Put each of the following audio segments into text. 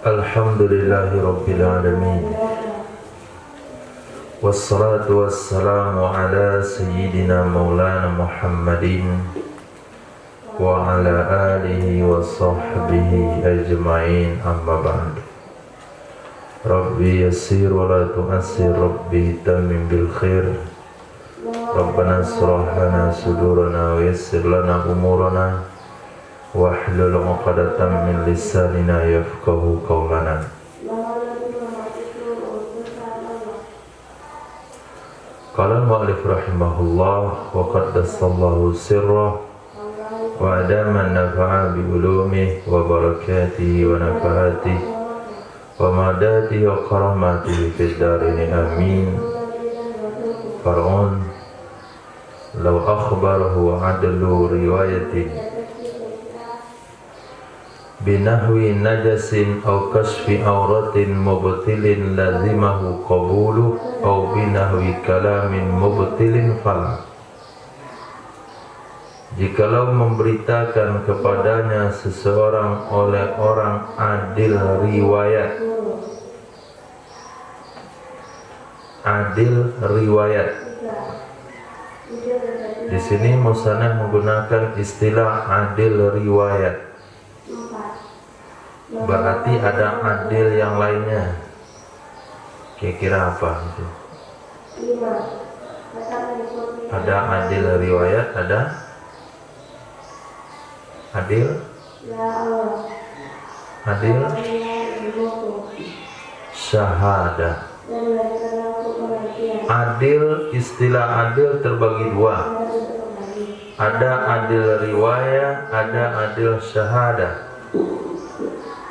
Alhamdulillahi Rabbil Alamin. Wassalatu wassalamu ala Sayyidina Maulana Muhammadin wa ala alihi wa sahbihi ajma'in, amma ba'd. Rabbi yassir wa la tu'assir, Rabbi tamim bil khair. Rabbana asrah lana sudurana wa yassir lana umurana wahlul 'uqdatam min lisanina yafqahu qawlana. Qala al-mu'allif rahimahullah wa qaddasallahu sirrah wa adama an-nafa'a bi ulumihi wa barakatihi wa nafa'atihi wa madatihi wa karamatihi fid darini amin. Far'un law akhbarahu adlu riwayatin binahwi najasin aw kasfi auratin mubtilin lazimahu qabuluh aw binahwi kalamin mubtilin fala. Jikalau memberitakan kepadanya seseorang oleh orang adil riwayat, di sini musannaf menggunakan istilah adil riwayat. Berarti ada adil yang lainnya. Kira-kira apa itu? Ada adil riwayat, ada adil syahadah. Adil, istilah adil terbagi dua. Ada adil riwayat, ada adil syahadah.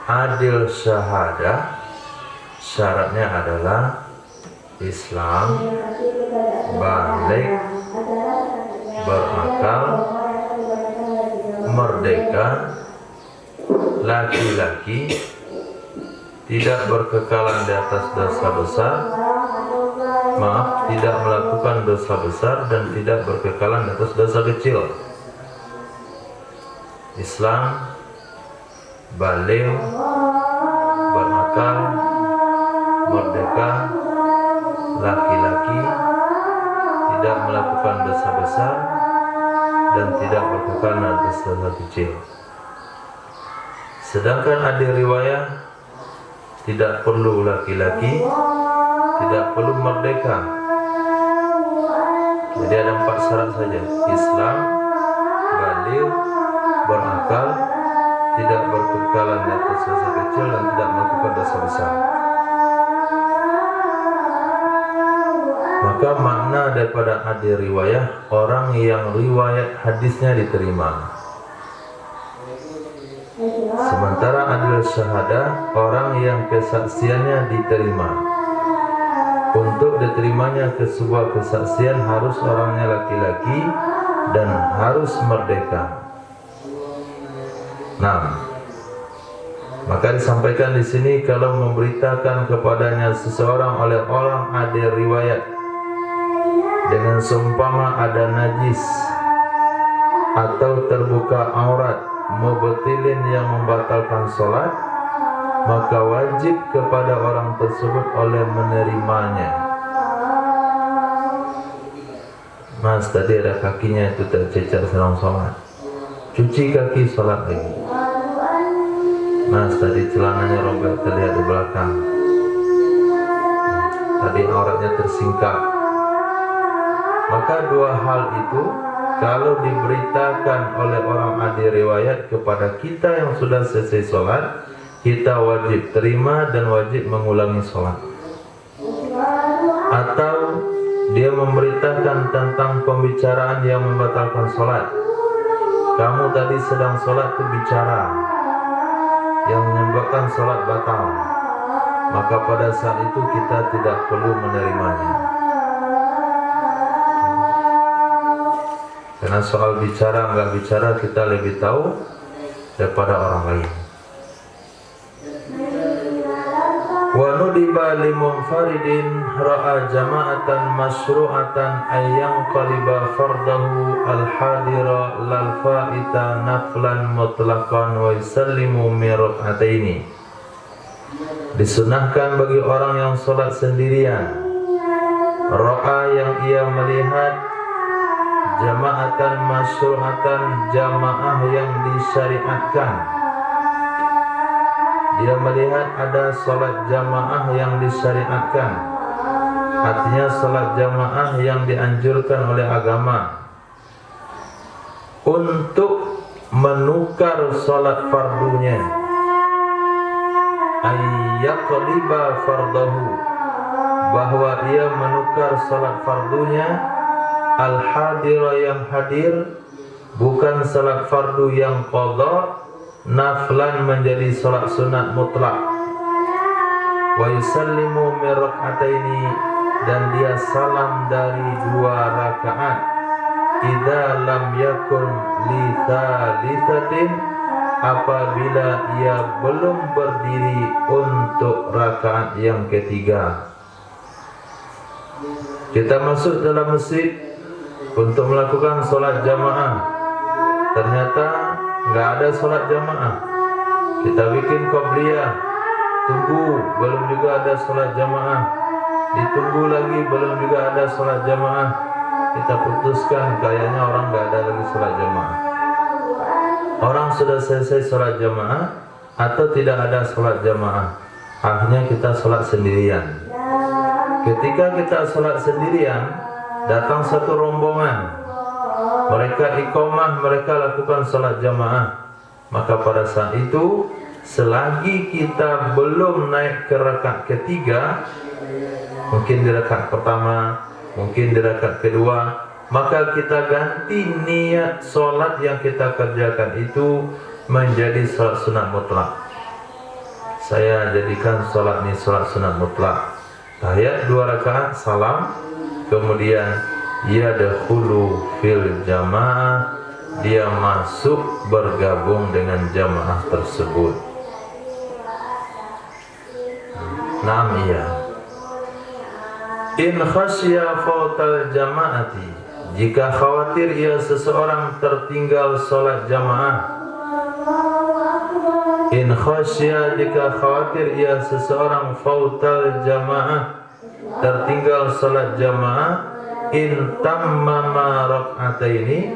Adil syahadah syaratnya adalah Islam, balik, berakal, merdeka, laki-laki, tidak berkekalan di atas dosa besar, tidak melakukan dosa besar, dan tidak berkekalan di atas dosa kecil. Islam, balik, berakal, merdeka, laki-laki, tidak melakukan dosa besar, dan tidak berkekalan atas dosa kecil. Sedangkan adil riwayat tidak perlu laki-laki, tidak perlu merdeka. Jadi ada 4 syarat saja: Islam, balik, berakal, tidak berkekalan di atas dosa kecil, dan tidak melakukan dosa besar. Maka makna daripada adil riwayah, orang yang riwayat hadisnya diterima. Sementara adil syahadah, orang yang kesaksiannya diterima. Untuk diterimanya ke sebuah kesaksian harus orangnya laki-laki dan harus merdeka. Nah, maka disampaikan di sini, kalau memberitakan kepadanya seseorang oleh orang adil riwayat dengan seumpama ada najis atau terbuka aurat mubtilin yang membatalkan sholat, maka wajib kepada orang tersebut oleh menerimanya. Mas, tadi ada kakinya itu tercecer sedang sholat, cuci kaki, sholat lagi. Mas, tadi celananya robek terlihat di belakang, tadi auratnya tersingkap. Maka dua hal itu kalau diberitakan oleh orang adil riwayat kepada kita yang sudah selesai sholat, kita wajib terima dan wajib mengulangi sholat. Atau dia memberitakan tentang pembicaraan yang membatalkan sholat. Kamu tadi sedang sholat itu bicara yang menyebabkan sholat batal, maka pada saat itu kita tidak perlu menerimanya. Karena soal bicara enggak bicara kita lebih tahu daripada orang lain. Wa nudiba limunfaridin ra'a jama'atan masyru'atan ayyang qaliba fardahu al-hadira lal fa'ita naflan mutlaqan wa yusallimu min rak'ataini. Disunahkan bagi orang yang sholat sendirian, ro'a yang ia melihat, jama'atan masyru'atan, jamaah yang disyariatkan. Dia melihat ada sholat jamaah yang disyariatkan, artinya sholat jamaah yang dianjurkan oleh agama untuk menukar sholat fardunya, ayyaqliba fardahu, bahwa ia menukar sholat fardunya, al-hadira yang hadir, bukan sholat fardu yang qadha, naflan menjadi sholat sunat mutlak, wa yusallimu min rak'ataini, dan dia salam dari 2 rakaat, idza lam yakun li thalithatin, apabila ia belum berdiri untuk rakaat yang ketiga. Kita masuk dalam masjid untuk melakukan sholat jamaah, ternyata nggak ada sholat jamaah. Kita bikin qobliyah, tunggu belum juga ada sholat jamaah, ditunggu lagi belum juga ada sholat jamaah. Kita putuskan kayaknya orang nggak ada lagi sholat jamaah. Orang sudah selesai sholat jamaah atau tidak ada sholat jamaah, akhirnya kita sholat sendirian. Ketika kita sholat sendirian, datang satu rombongan, mereka iqamah, mereka lakukan sholat jamaah. Maka pada saat itu, selagi kita belum naik ke rakaat ketiga, mungkin di rakaat pertama, mungkin di rakaat kedua, maka kita ganti niat sholat yang kita kerjakan itu menjadi sholat sunat mutlak. Saya jadikan sholat ini sholat sunat mutlak. Tahiyat 2 rakaat, salam, kemudian yadkhulu fil jamaah, dia masuk bergabung dengan jamaah tersebut. Naam, iya. In khasya fautal jamaati, jika khawatir ia seseorang tertinggal sholat jamaah. In khasya, jika khawatir ia seseorang fautal jamaah, tertinggal sholat jamaah, in tammama rak'ataini,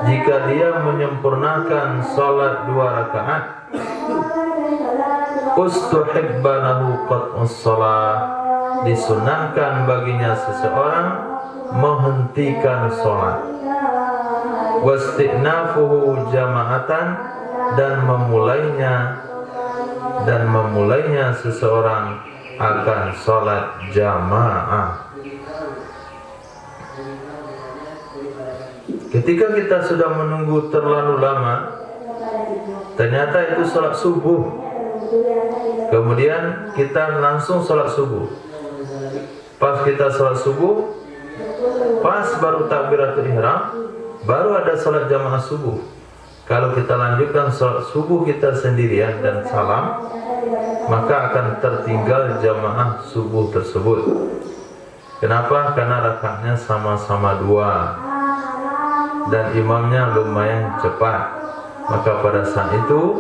jika dia menyempurnakan sholat 2 rakaat, ustuhibba lahu qat'us shalah, disunahkan baginya seseorang menghentikan sholat, wasti'nafuhu jama'atan, dan memulainya seseorang akan sholat jamaah. Ketika kita sudah menunggu terlalu lama, ternyata itu sholat subuh, kemudian kita langsung sholat subuh. Pas kita sholat subuh, pas baru takbiratul ihram, baru ada sholat jamaah subuh. Kalau kita lanjutkan sholat subuh kita sendirian dan salam, maka akan tertinggal jamaah subuh tersebut. Kenapa? Karena rakaatnya sama-sama 2 dan imamnya lumayan cepat. Maka pada saat itu,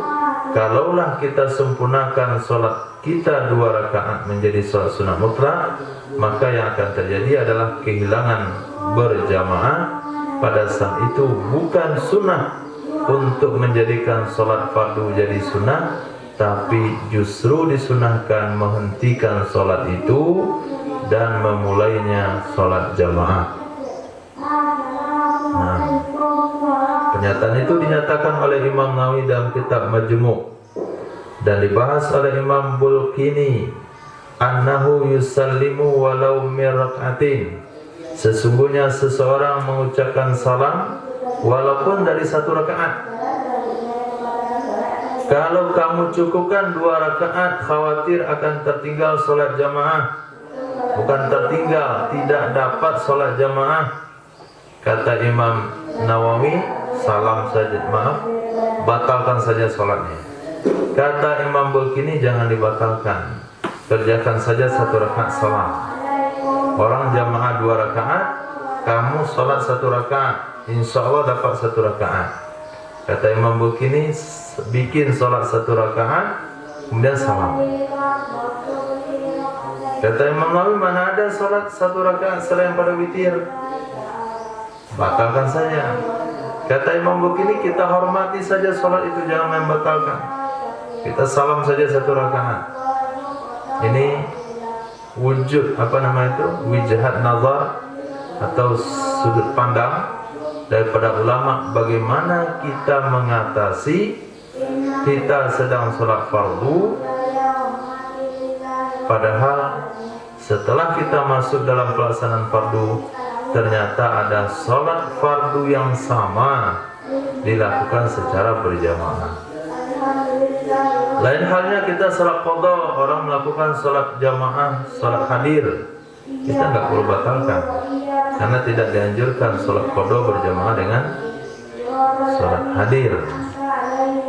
kalaulah kita sempurnakan sholat kita 2 rakaat menjadi sholat sunat mutlak, maka yang akan terjadi adalah kehilangan berjamaah. Pada saat itu bukan sunnah untuk menjadikan sholat fardu jadi sunnah, tapi justru disunahkan menghentikan sholat itu dan memulainya sholat jamaah. Nah, pernyataan itu dinyatakan oleh Imam Nawawi dalam kitab Majmu' dan dibahas oleh Imam Bulkini, annahu yusallimu walau min rak'atin, sesungguhnya seseorang mengucapkan salam walaupun dari 1 rakaat. Kalau kamu cukupkan 2 rakaat, khawatir akan tertinggal sholat jamaah. Bukan tertinggal, tidak dapat sholat jamaah. Kata Imam Nawawi, salam saja, batalkan saja sholatnya. Kata Imam Bulkini, jangan dibatalkan, kerjakan saja 1 rakaat salam. Orang jamaah 2 rakaat, kamu sholat 1 rakaat, insya Allah dapat 1 rakaat. Kata Imam Bulkini, bikin sholat 1 rakaat, kemudian salam. Kata Imam Nawawi, mana ada sholat 1 rakaat selain pada witir? Batalkan saja. Kata Imam Bukhari, kita hormati saja sholat itu, jangan membatalkan. Kita salam saja 1 rakaat. Ini wujud wijhat nazar atau sudut pandang daripada ulama bagaimana kita mengatasi kita sedang sholat fardu, padahal setelah kita masuk dalam pelaksanaan fardu ternyata ada sholat fardu yang sama dilakukan secara berjamaah. Lain halnya kita sholat qadha, orang melakukan sholat jamaah, sholat hadir, kita nggak perlu batalkan karena tidak dianjurkan sholat qadha berjamaah dengan sholat hadir.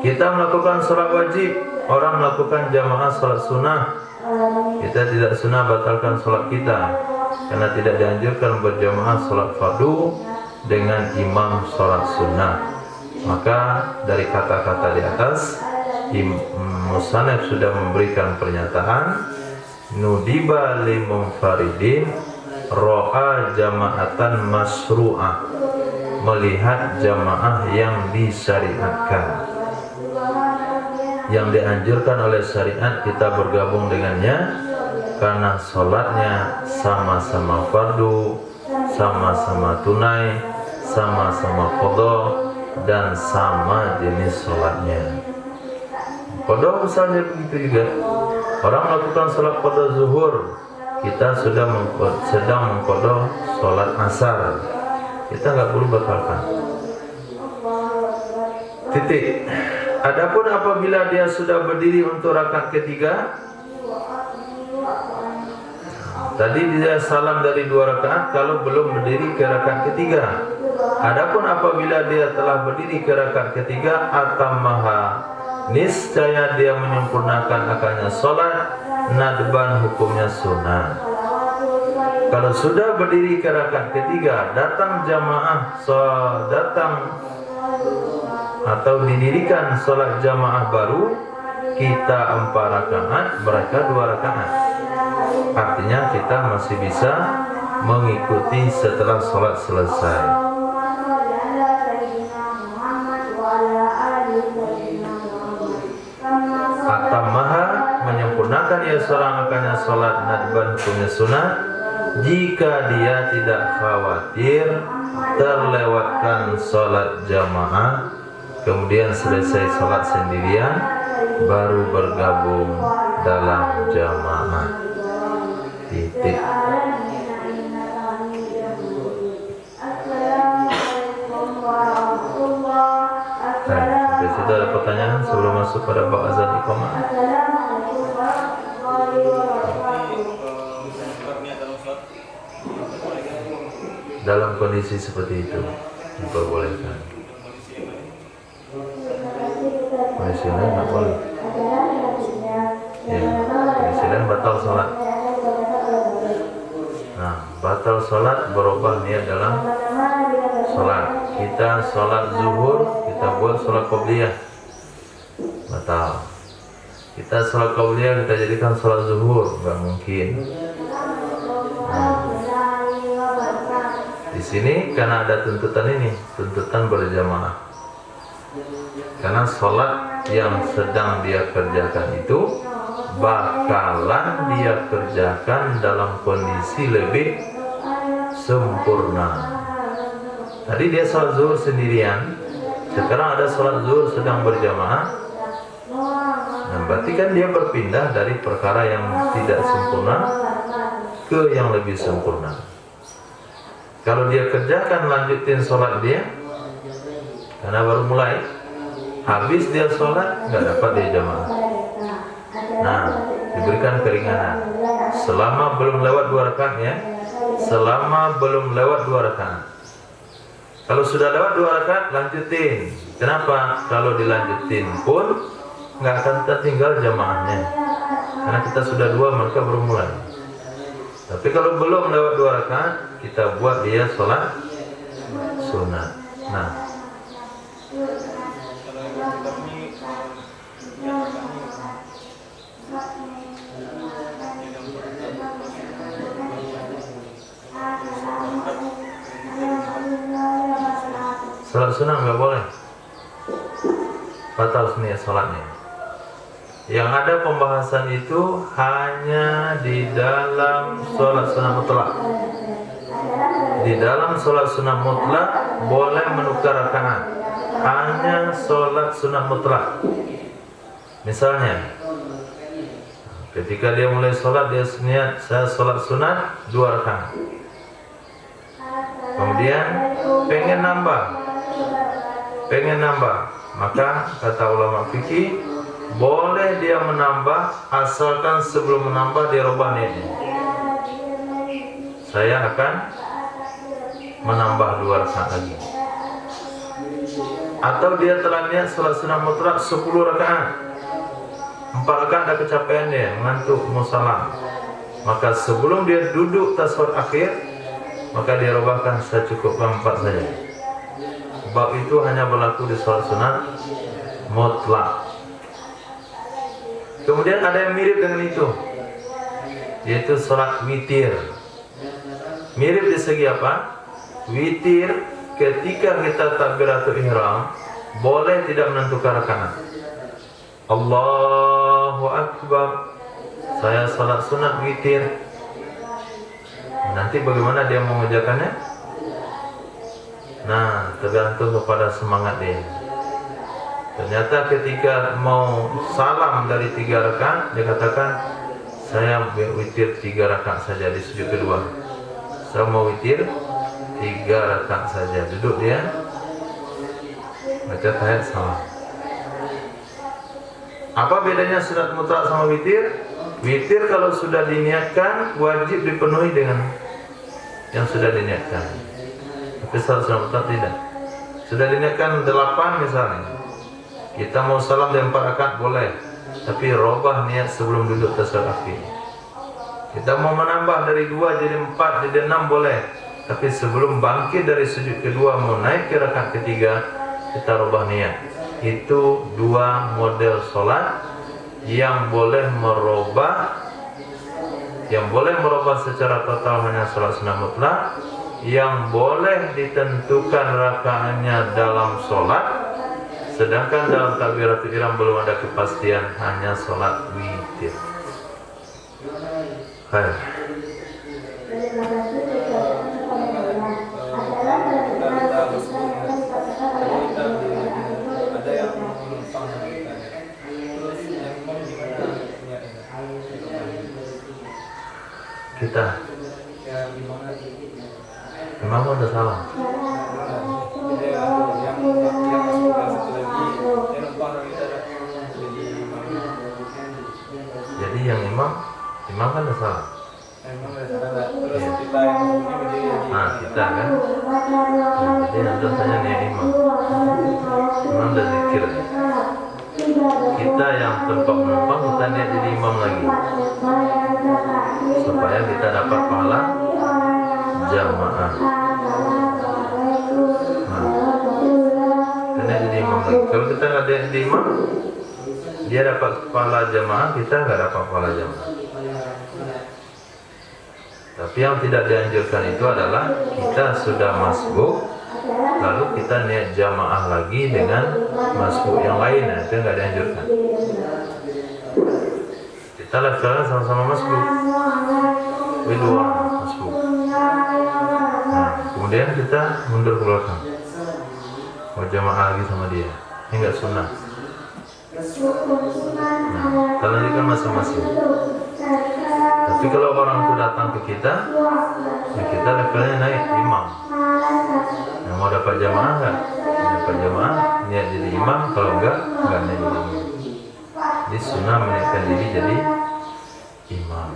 Kita melakukan sholat wajib, orang melakukan jamaah sholat sunnah, kita tidak sunnah batalkan sholat kita karena tidak dianjurkan berjamaah sholat fardu dengan imam sholat sunnah. Maka dari kata-kata di atas, Musannaf sudah memberikan pernyataan nudiba li munfaridin ro'a jama'atan masru'ah, melihat jamaah yang disyariatkan, yang dianjurkan oleh syariat kita bergabung dengannya karena sholatnya sama-sama fardu, sama-sama tunai, sama-sama qadha, dan sama jenis sholatnya. Qadha misalnya begitu juga, orang melakukan sholat qadha zuhur, kita sedang mengqadha sholat asar, kita nggak perlu batalkan. Titik. Adapun apabila dia sudah berdiri untuk rakaat ketiga, tadi dia salam dari 2 rakaat kalau belum berdiri ke rakaat ketiga. Adapun apabila dia telah berdiri ke rakaat ketiga, atammaha, niscaya dia menyempurnakan akannya sholat, nadban hukumnya sunnah. Kalau sudah berdiri ke rakaat ketiga, datang jamaah, atau didirikan sholat jamaah baru, kita 4 rakaat, mereka 2 rakaat. Artinya kita masih bisa mengikuti setelah sholat selesai. Atammaha, menyempurnakan ia seorang akannya sholat nadban hukumnya sunnah jika dia tidak khawatir terlewatkan sholat jamaah, kemudian selesai sholat sendirian baru bergabung dalam jamaah. Titik. Sampai situ ada pertanyaan sebelum masuk pada bab azan iqamah? Dalam kondisi seperti itu diperbolehkan. Kondisi lain nggak boleh. Ya, kondisi lain batal sholat. Nah, batal sholat berubah niat dalam sholat. Kita sholat zuhur, kita buat sholat qabliyah, batal. Kita sholat qabliyah kita jadikan sholat zuhur, nggak mungkin. Di sini karena ada tuntutan ini, tuntutan berjamaah. Karena sholat yang sedang dia kerjakan itu bakalan dia kerjakan dalam kondisi lebih sempurna. Tadi dia sholat zuhur sendirian, sekarang ada sholat zuhur sedang berjamaah. Nah, berarti kan dia berpindah dari perkara yang tidak sempurna ke yang lebih sempurna. Kalau dia kerjakan lanjutin sholat dia, karena baru mulai, habis dia sholat nggak dapat dia jamaah. Nah, diberikan keringanan selama belum lewat 2 rakaat ya, selama belum lewat 2 rakaat. Kalau sudah lewat 2 rakaat lanjutin. Kenapa? Kalau dilanjutin pun nggak akan tertinggal jamaahnya, karena kita sudah 2 maka baru mulai. Tapi kalau belum lewat 2 rakaat, kita buat dia sholat sunnah. Nah, Salat sunnah nggak boleh, batal niat salatnya. Yang ada pembahasan itu hanya di dalam salat sunnah mutlak. Di dalam salat sunnah mutlak boleh menukar rakaat, hanya salat sunnah mutlak. Misalnya, ketika dia mulai salat, dia niat saya salat sunat 2 rakaat. Kemudian pengen nambah, maka kata ulama fikih boleh dia menambah, asalkan sebelum menambah dia rubah niatnya. Saya akan menambah 2 rakaat lagi. Atau dia telah niat salat sunnah mutlak 10 rakaat, 4 rakaat dah kecapean dia, mengantuk, mau salam. Maka sebelum dia duduk tasawuf akhir, maka dia rubahkan saya cukupkan 4 saja. Bab itu hanya berlaku di salat sunat mutlak. Kemudian ada yang mirip dengan itu, yaitu salat witir. Mirip di segi apa? Witir ketika kita takbiratul ihram boleh tidak menentukan rakaat. Allahu Akbar, saya salat sunat witir. Nanti bagaimana dia mengerjakannya? Nah, tergantung kepada semangat dia. Ternyata ketika mau salam dari 3 rakaat, dia katakan saya witir 3 rakaat saja di sujud kedua. Saya mau witir 3 rakaat saja. Duduk dia, baca tahiyat salam. Apa bedanya sunat mutlak sama witir? Witir kalau sudah diniatkan wajib dipenuhi dengan yang sudah diniatkan. Tapi salat sunat mutlak tidak. Sudah diniatkan 8 misalnya, kita mau salam dari 4 rakaat boleh, tapi robah niat sebelum duduk tasawuf akhir. Kita mau menambah dari 2 jadi 4 jadi 6 boleh, tapi sebelum bangkit dari sujud kedua mau naik ke rakaat ketiga, kita robah niat. Itu 2 model sholat yang boleh merubah. Yang boleh merubah secara total hanya sholat sunnah mutlak. Yang boleh ditentukan rakaatnya dalam sholat, sedangkan dalam takbiratul ihram belum ada kepastian, hanya sholat witir. Hai. Kita memang udah salah. Jadi yang imam kan udah salah. Nah, kita kan. Jadi nanti tanya nih imam udah zikir. Kita yang tempat menumpang kita niat jadi imam lagi, supaya kita dapat pahala jamaah. Nah, jadi imam lagi. Kalau kita nggak jadi imam, dia dapat pahala jamaah, kita nggak dapat pahala jamaah. Tapi yang tidak dianjurkan itu adalah kita sudah masbuk, lalu kita niat jamaah lagi dengan masbuk yang lain. Nah, itu nggak dianjurkan. Kita levelnya sama-sama masbuk, berdua masbuk. Nah, kemudian kita mundur ke belakang, mau jamaah lagi sama dia. Ini nggak sunnah. Nah, kita lanjutkan masing-masing. Tapi kalau orang itu datang ke kita, ya kita levelnya naik imam. Yang mau dapat jamaah nggak? Dapat jamaah, niat jadi imam. Kalau nggak niat jadi imam. Jadi sunnah meniatkan diri jadi imam.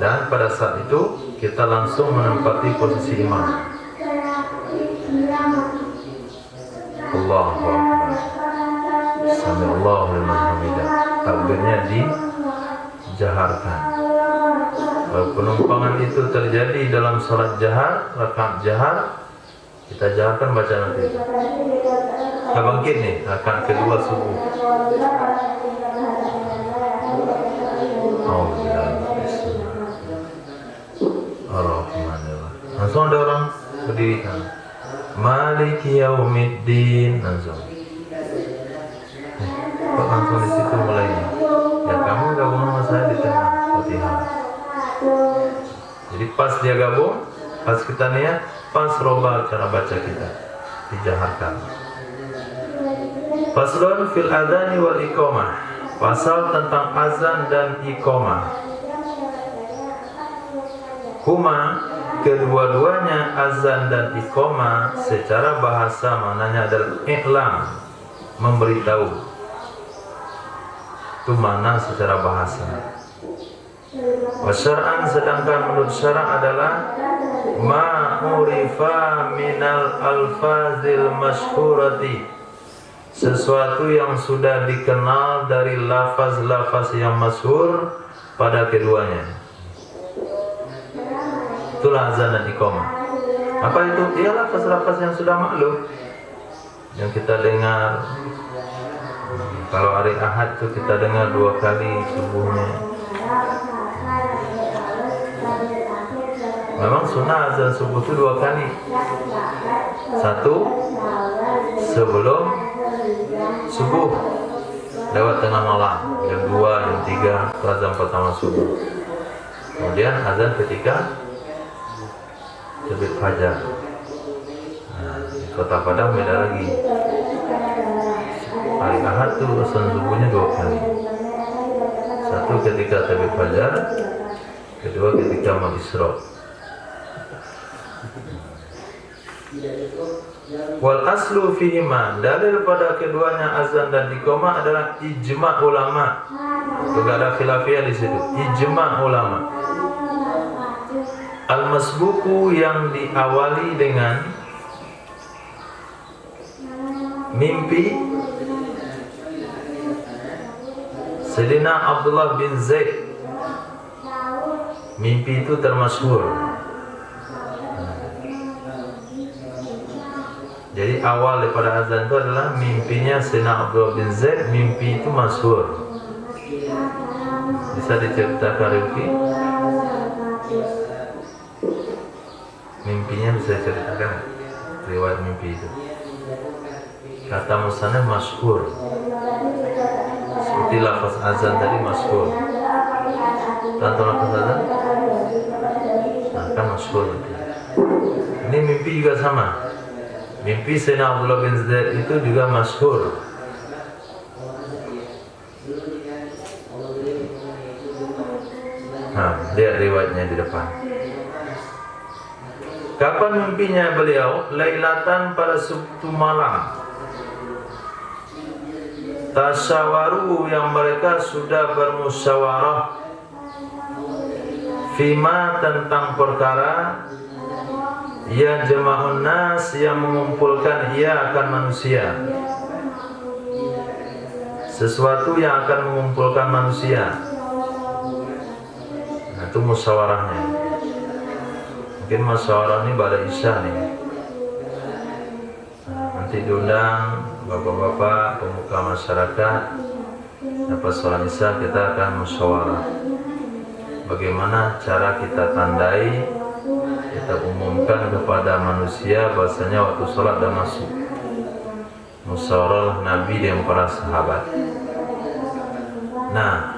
Dan pada saat itu kita langsung menempati posisi imam. Allahu Akbar, Sami'allahu liman hamidah. Takbirnya dijaharkan. Kalau penumpangan itu terjadi dalam salat jahar, rakaat jahar, kita jaharkan baca nanti. Kita bangkit nih, rakaat kedua subuh. maliki yaumiddin. Langsung kok langsung di situ mulainya. Ya kamu gabung sama saya di tengah Fatihah. Jadi pas dia gabung, pas kita niat, pas roba cara baca kita dijaharkan. Faslun fil adzani wal iqamah. Pasal tentang azan dan iqamah. Huma, kedua-duanya azan dan iqamah secara bahasa maknanya adalah i'lam, memberitahu. Itu mana secara bahasa. Wasyar'an, sedangkan menurut syara' adalah ma'urifa minal alfazil masyhurati, sesuatu yang sudah dikenal dari lafaz-lafaz yang masyhur pada keduanya. Itulah azan dan iqamah. Apa itu? Iya, lafaz-lafaz yang sudah maklum, yang kita dengar. Kalau hari Ahad itu kita dengar 2 kali subuhnya. Memang sunnah azan subuh itu 2 kali. 1 sebelum subuh lewat tengah malam, jam 2, jam 3 itu azan pertama subuh. Kemudian azan ketika terbit fajar. Nah, di Kota Padang beda lagi. Hari Ahad itu azan subuhnya 2 kali. 1 ketika terbit fajar, kedua ketika mau isra. Wal aslu fihima, dalil pada keduanya azan dan iqamah adalah ijma' ulama. Tidak ada khilafiyah di situ. Ijma' ulama. Al-masbuku, yang diawali dengan mimpi Sayyidina Abdullah bin Zaid. Mimpi itu termasyhur. Jadi awal daripada azan itu adalah mimpinya Sayyidina Abdullah bin Zaid. Mimpi itu masyhur. Bisa diceritakan Rifki? Mimpinya bisa diceritakan, riwayat mimpi itu. Kata musannaf masyhur. Seperti lafaz azan tadi masyhur. Contoh lafaz azan? Nah, kan masyhur. Ini mimpi juga sama. Mimpi Sayyidina Abdullah bin Zaid itu juga masyhur. Nah, lihat riwayatnya di depan. Kapan mimpinya beliau? Lailatan, pada suatu malam. Tasyawaru, yang mereka sudah bermusyawarah. Fima, tentang perkara. Ya jama'un nas, yang mengumpulkan ia akan manusia. Sesuatu yang akan mengumpulkan manusia. Nah, itu musyawarahnya. Mungkin musyawarah ini pada Isya nih. Nanti diundang bapak-bapak pemuka masyarakat. Lepas sholat Isya kita akan musyawarah. Bagaimana cara kita tandai, kita umumkan kepada manusia bahasanya waktu sholat dah masuk. Musyawarah Nabi dan para sahabat. Nah,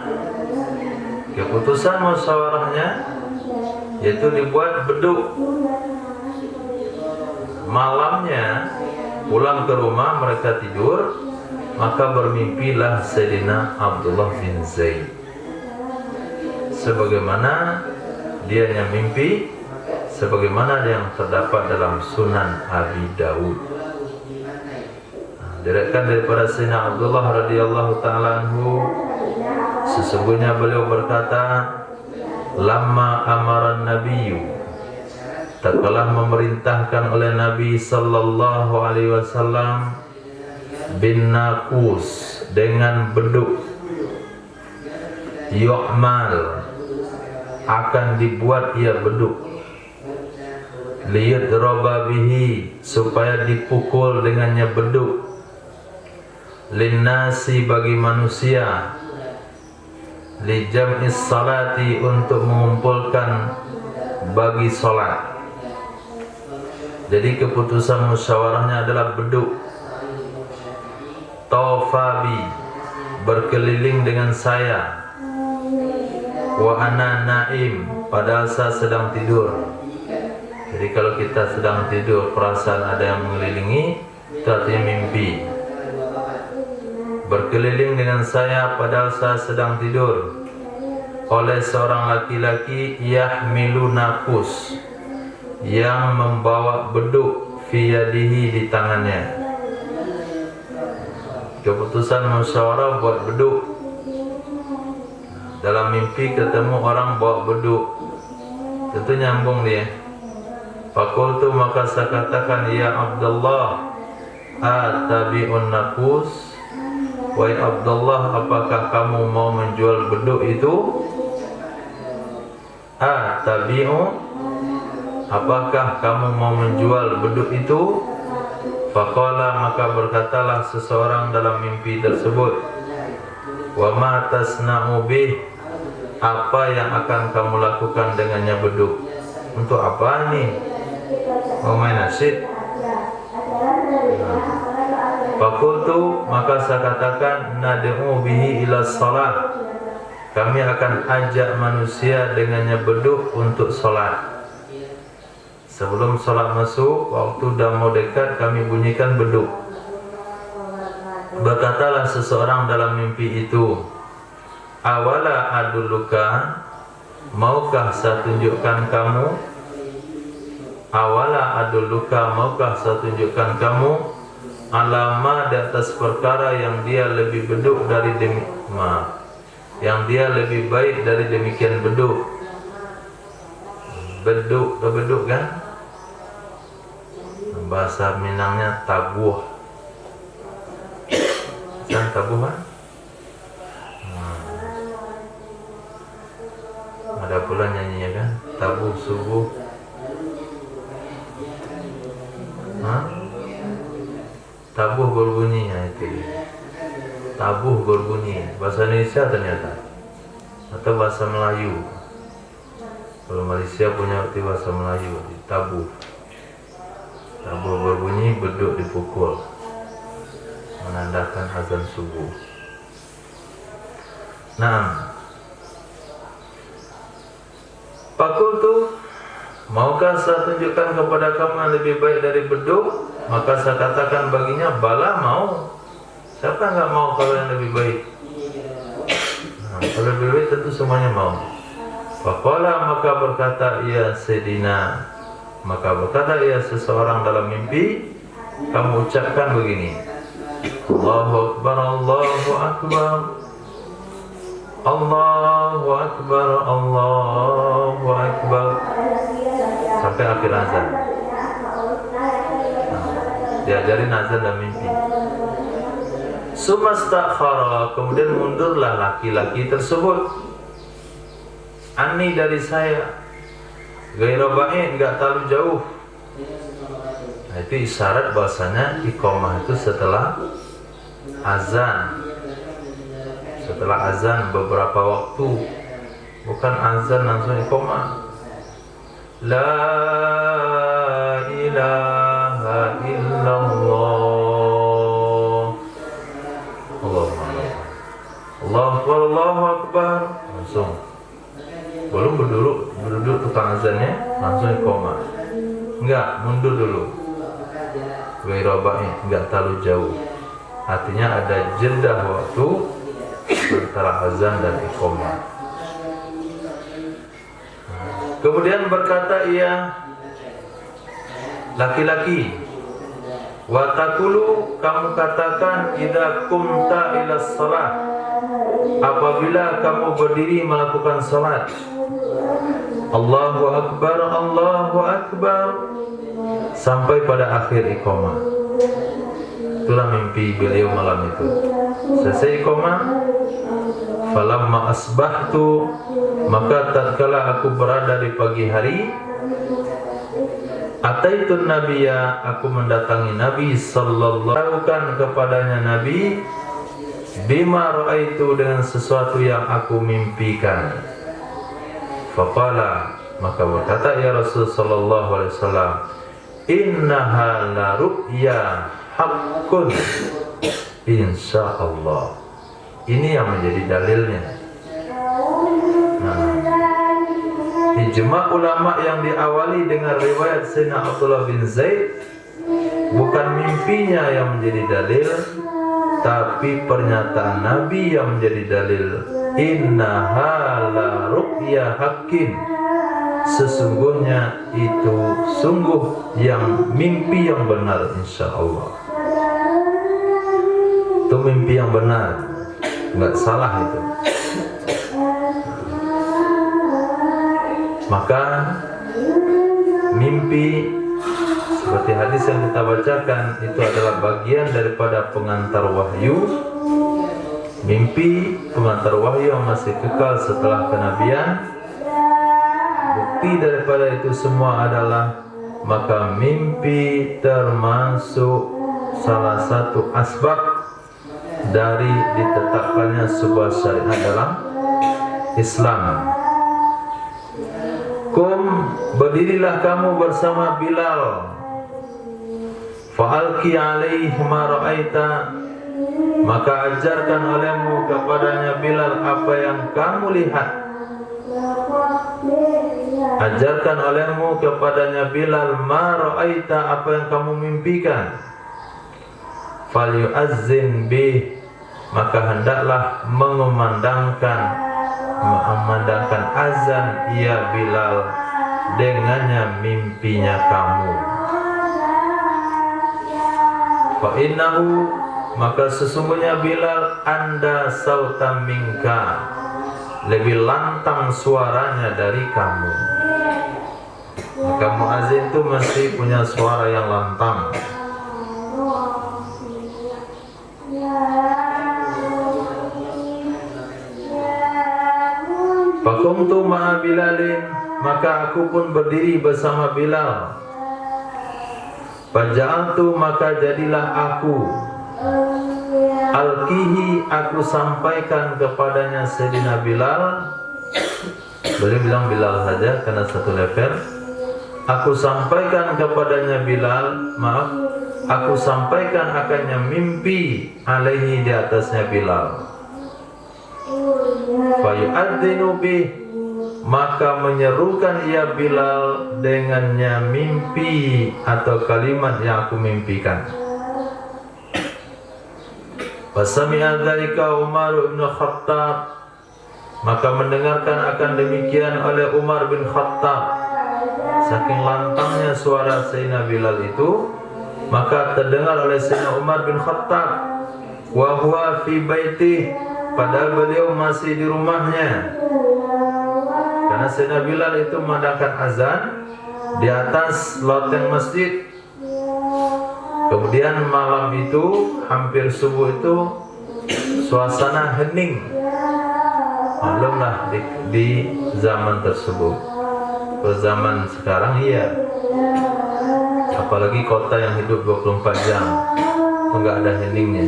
keputusan musyawarahnya yaitu dibuat beduk. Malamnya pulang ke rumah, mereka tidur, maka bermimpilah Sayyidina Abdullah bin Zaid sebagaimana dianya mimpi, sebagaimana yang terdapat dalam Sunan Abi Dawud. Diriwayatkan daripada Sayyidina Abdullah radhiyallahu ta'ala anhu, sesungguhnya beliau berkata, lamma amaran nabiyyu, tatkala memerintahkan oleh Nabi sallallahu alaihi wasallam, bin naqus, dengan beduk, yu'mal, akan dibuat ia beduk, liyudraba bihi, supaya dipukul dengannya beduk, linnasi, bagi manusia, lijam'is salati, untuk mengumpulkan bagi solat. Jadi keputusan musyawarahnya adalah beduk. Tawafabi, berkeliling dengan saya. Wa ana naim, padahal saya sedang tidur. Jadi kalau kita sedang tidur, perasaan ada yang mengelilingi, itu artinya mimpi. Berkeliling dengan saya padahal saya sedang tidur, oleh seorang laki-laki yahmilu naqus, yang membawa beduk fi yadihi, di tangannya. Keputusan musyawarah buat beduk. Dalam mimpi ketemu orang bawa beduk, tentu nyambung dia. Fakultu, maka saya katakan, ya Abdullah, atabi'un naqus, wahai Abdullah, apakah kamu mau menjual beduk itu? Atabi'u, apakah kamu mau menjual beduk itu? Faqala, maka berkatalah seseorang dalam mimpi tersebut, wa ma tasna'u bih, apa yang akan kamu lakukan dengannya beduk? Untuk apa nih? Mau main nasyid? Fakultu, maka saya katakan, nad'u bihi ila salat, kami akan ajak manusia dengannya beduk untuk salat. Sebelum salat masuk, waktu dah mau dekat, kami bunyikan beduk. Berkatalah seseorang dalam mimpi itu, awala adulluka, maukah saya tunjukkan kamu? Awala adulluka, maukah saya tunjukkan kamu? Alama, di atas perkara yang dia lebih beduk dari yang dia lebih baik dari demikian beduk. Beduk kan? Bahasa Minangnya tabuh. Kan tabuh kan? Ada pula nyanyinya kan? Tabuh subuh. Tabuh berbunyi, ya itu. Tabuh berbunyi. Bahasa Indonesia ternyata. Atau bahasa Melayu. Kalau Malaysia punya arti bahasa Melayu, tabuh. Tabuh berbunyi, beduk dipukul, menandakan azan subuh. Nah, fakultu, maukah saya tunjukkan kepada kamu yang lebih baik dari beduk? Maka saya katakan baginya, bala, mau. Siapa enggak mau kalau yang lebih baik? Nah, kalau lebih baik tentu semuanya mau. Faqala, maka berkata ia Sayyidina, maka berkata ia seseorang dalam mimpi, kamu ucapkan begini, Allahu Akbar, Allahu Akbar, Allahu Akbar, Allahu Akbar, sampai akhir azan. Diajarin azan dan mimpi. Sumastakhara, kemudian mundurlah laki-laki tersebut, ani, dari saya, gairah ba'in, enggak terlalu jauh. Nah, itu isyarat bahasanya iqamah itu setelah azan. Setelah azan beberapa waktu, bukan azan langsung iqamah. La ilaha illallah, Allahu Akbar, Allahu Akbar, langsung. Belum berduduk tukang azannya, langsung iqamah. Enggak, mundur dulu. Wairoba'in, enggak terlalu jauh. Artinya ada jeda waktu antara azan dan iqamah. Kemudian berkata ia laki-laki, wa taqulu, kamu katakan, idza qumta ila shalah, apabila kamu berdiri melakukan salat, Allahu Akbar, Allahu Akbar, sampai pada akhir iqamah. Itulah mimpi beliau malam itu. Selesai iqamah, falamma asbahtu, maka tatkala aku berada di pagi hari, ataitun nabiyya, aku mendatangi Nabi sallallahu alaihi wasallam, kepadanya Nabi, bima ra'aitu, dengan sesuatu yang aku mimpikan. Faqala, maka berkata ya Rasul sallallahu alaihi wasallam, innaha la ru'ya haqqun insyaallah. Ini yang menjadi dalilnya. Nah, ijma ulama yang diawali dengan riwayat Sayyidina Abdullah bin Zaid, bukan mimpinya yang menjadi dalil, tapi pernyataan Nabi yang menjadi dalil. Innaha la ru'ya haqqin, sesungguhnya itu sungguh yang mimpi yang benar insyaallah. Itu mimpi yang benar, nggak salah itu. Maka mimpi seperti hadis yang kita bacakan itu adalah bagian daripada pengantar wahyu. Mimpi pengantar wahyu yang masih kekal setelah kenabian. Bukti daripada itu semua adalah maka mimpi termasuk salah satu asbab dari ditetapkannya sebuah syariat dalam Islam. Berdirilah kamu bersama Bilal, fa'alqi alaihi ma ra'aita, maka ajarkan olehmu kepadanya Bilal apa yang kamu lihat. Ajarkan olehmu kepadanya Bilal ma ra'aita, apa yang kamu mimpikan. Falyu'azzin bih, maka hendaklah mengumandangkan azan ia Bilal dengannya mimpinya kamu. Fa innahu, maka sesungguhnya Bilal anda sautam minka, lebih lantang suaranya dari kamu. Maka muazin itu mesti punya suara yang lantang. Fakumtu ma'a Bilalin, maka aku pun berdiri bersama Bilal. Faja'altu, maka jadilah aku alkihi, aku sampaikan kepadanya Sayyidina Bilal. Boleh bilang Bilal saja karena satu level. Aku sampaikan kepadanya Bilal, maaf, aku sampaikan akannya mimpi alaihi, di atasnya Bilal. Fayu'adzinu bih, maka menyerukan ia Bilal dengannya mimpi atau kalimat yang aku mimpikan. Fasami'a dzalika Umar bin Khattab, maka mendengarkan akan demikian oleh Umar bin Khattab. Saking lantangnya suara Sayyidina Bilal itu, maka terdengar oleh Sayyidina Umar bin Khattab. Wa huwa fi baitih, padahal beliau masih di rumahnya. Karena Sayyidina Bilal itu mengadakan azan di atas loteng masjid. Kemudian malam itu hampir subuh itu suasana hening. Maklumlah di zaman tersebut. Ke zaman sekarang iya. Apalagi kota yang hidup 24 jam, enggak ada heningnya.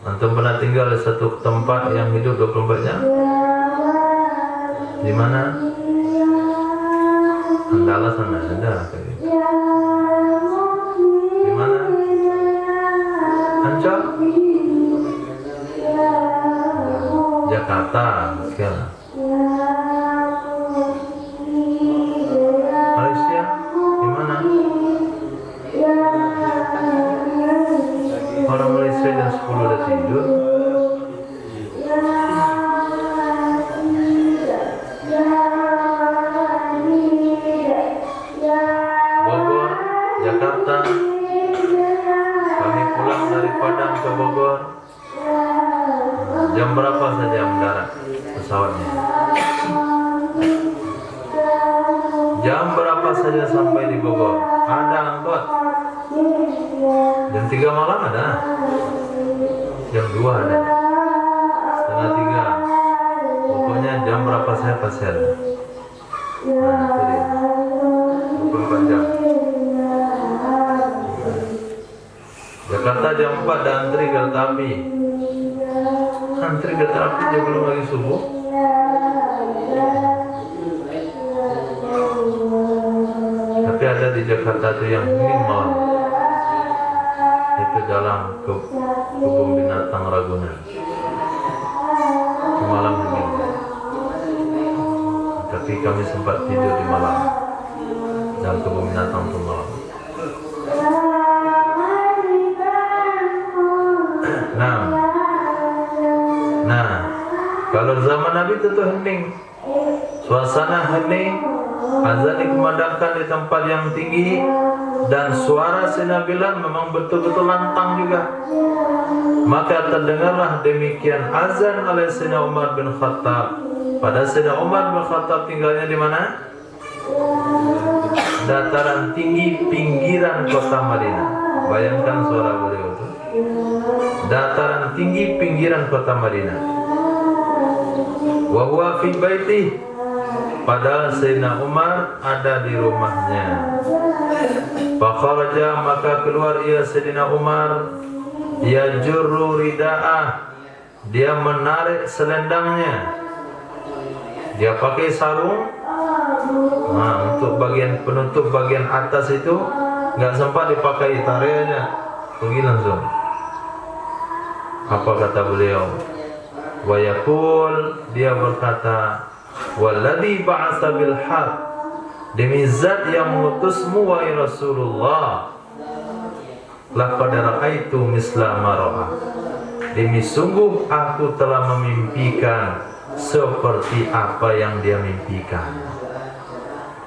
Antum pernah tinggal di satu tempat yang hidup 24 jam? Di mana? Andala sana ada. Di mana? Ancol? Jakarta, sekarang. Malaysia? Di mana? Orang Malaysia jam 10 udah tidur. Bogor, Jakarta. Kami pulang dari Padang ke Bogor. Jam berapa saja mendarat pesawatnya? Jam berapa saja sampai di Bogor? Ada angkot. Jam 3 malam ada. Jam 2 ada. Setengah 3. Pokoknya jam berapa saya pasti ada. Nah, itu dia. 24 jam. Jakarta jam 4 ada antri kereta api. Antri kereta api dia belum lagi subuh. Jakarta itu yang hening malam. Itu dalam kebun binatang Ragunan. Di malam hening. Tapi kami sempat tidur di malam dalam kebun binatang itu malam. Nah, kalau zaman Nabi itu tuh hening, suasana hening, azan dikumandangkan di tempat yang tinggi, dan suara Sayyidina Bilal memang betul-betul lantang juga. Maka terdengarlah demikian azan oleh Sayyidina Umar bin Khattab. Pada Sayyidina Umar bin Khattab tinggalnya di mana? Dataran tinggi pinggiran kota Madinah. Bayangkan suara beliau itu. Dataran tinggi pinggiran kota Madinah. Wa huwa fi baiti, padahal Sayyidina Umar ada di rumahnya. Fakharaja, maka keluar ia Sayyidina Umar, yajurru rida'ah, dia menarik selendangnya. Dia pakai sarung. Nah, untuk bagian penutup bagian atas itu nggak sempat dipakai, tariannya pergi langsung. Apa kata beliau? Wa yaqul, dia berkata, walladzi ba'atsa bil haqq, demi zat yang mengutusmu wahai Rasulullah, laqad ra'aitu misla ma ra'a, demi sungguh aku telah memimpikan seperti apa yang dia mimpikan.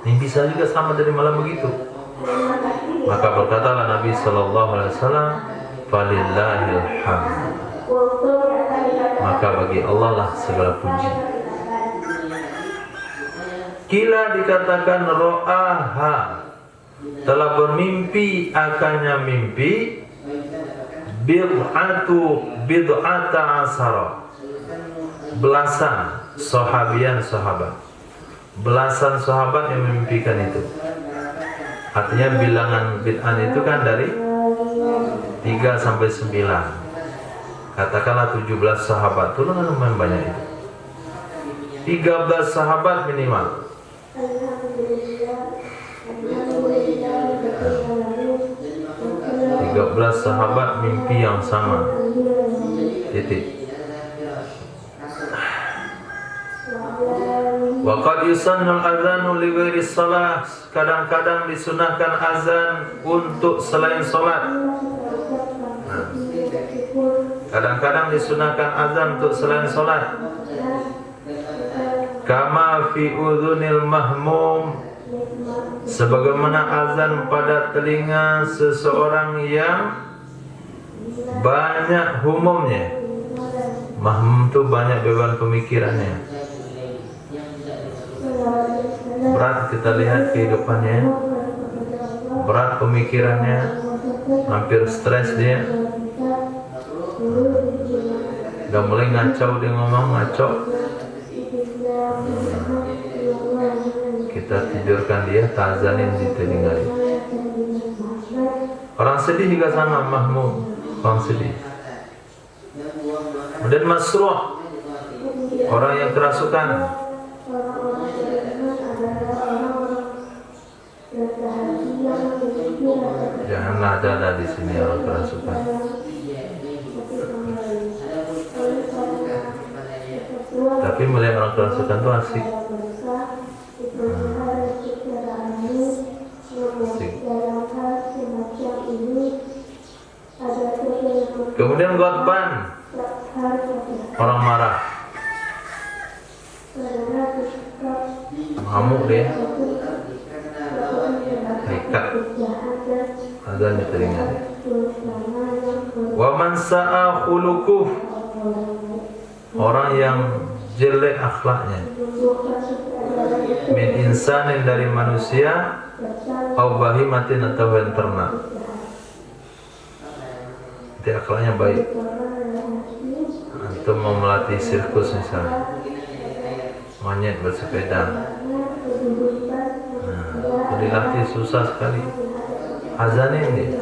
Mimpi saya juga sama dari malam begitu. Maka berkatalah Nabi sallallahu alaihi wasallam, falillahil hamd, maka bagi Allah lah segala puji. Kila dikatakan ro'aha, telah bermimpi akannya mimpi, bid'ata asara, belasan sahabat, belasan sahabat yang memimpikan itu. Artinya bilangan bid'an itu kan dari 3 sampai 9. Katakanlah 17 sahabat, itu kan lumayan banyak itu. 13 sahabat minimal. 13 sahabat mimpi yang sama. Titik. Wa qad yusannul adzanu li ghairi shalah, kadang-kadang disunahkan azan untuk selain salat. Kadang-kadang disunahkan azan untuk selain salat. Kama fi udhunil mahmum, sebagaimana azan pada telinga seseorang yang banyak humumnya. Mahmum itu banyak beban pemikirannya, berat kita lihat kehidupannya, berat pemikirannya, hampir stres dia. Udah mulai ngacau, dia ngomong ngacau. Kita tidurkan dia, tazanin di telinga dia. Orang sedih juga sama, mahmum, orang sedih. Kemudian masruh, orang yang kerasukan. Janganlah ada di sini orang kerasukan. Tapi melihat orang kerasukan itu asik. Asik. Kemudian ghadban, orang marah, ngamuk dia, ikat, azan di telinga dia. Wa man sa'a khuluquh, orang yang jelek akhlaknya, min insanin, dari manusia, au bahimatin, atau hewan ternak. Dia akhlaknya baik. Antum mau melatih sirkus misalnya, monyet bersepeda, nah, dilatih susah sekali. Azanin dia.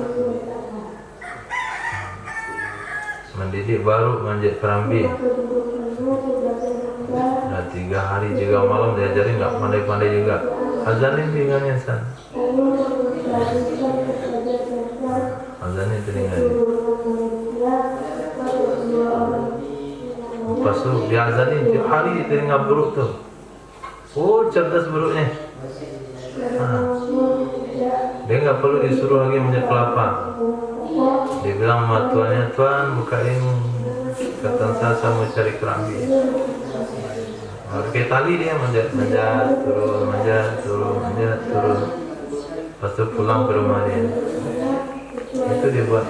Mendidik baru manjat kerambi, nah 3 hari 3 malam diajarin nggak pandai-pandai juga. Azanin tinggalnya sana. Azannya telinga dia. Lepas tu dia azanin tiap hari telinga buruk tu. Oh, cerdas buruknya. Dia nggak perlu disuruh lagi minyak kelapa. Dia bilang sama tuannya, "Tuan, bukain kata saya mau cari kerambi." Pakai tali dia manjat turun. Lepas tu pulang ke rumah dia. Itu dia buat.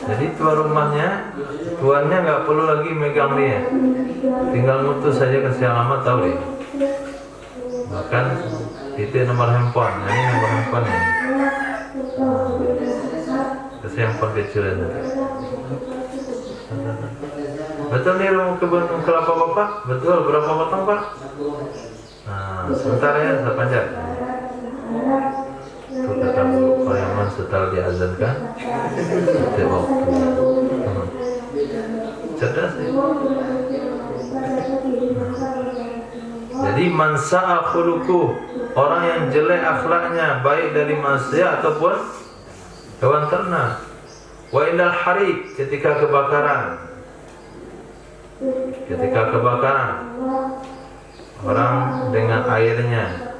Jadi tuannya nggak perlu lagi megang dia. Tinggal mutus saja kasih alamat, tahu dia. Bahkan itu nomor handphone. Nah, ini nomor handphone. Kasih handphone kecil itu. Betul nih rumah kebun kelapa Bapak? Betul, berapa potong Pak? Nah, sebentar ya, saya panjat. Itu kata Bu Payaman setelah diazankan setiap waktu. Cerdas ya. Jadi mansa'a khuluquh, orang yang jelek akhlaknya, baik dari manusia ataupun hewan ternak. Wa indal harik, ketika kebakaran, orang dengan airnya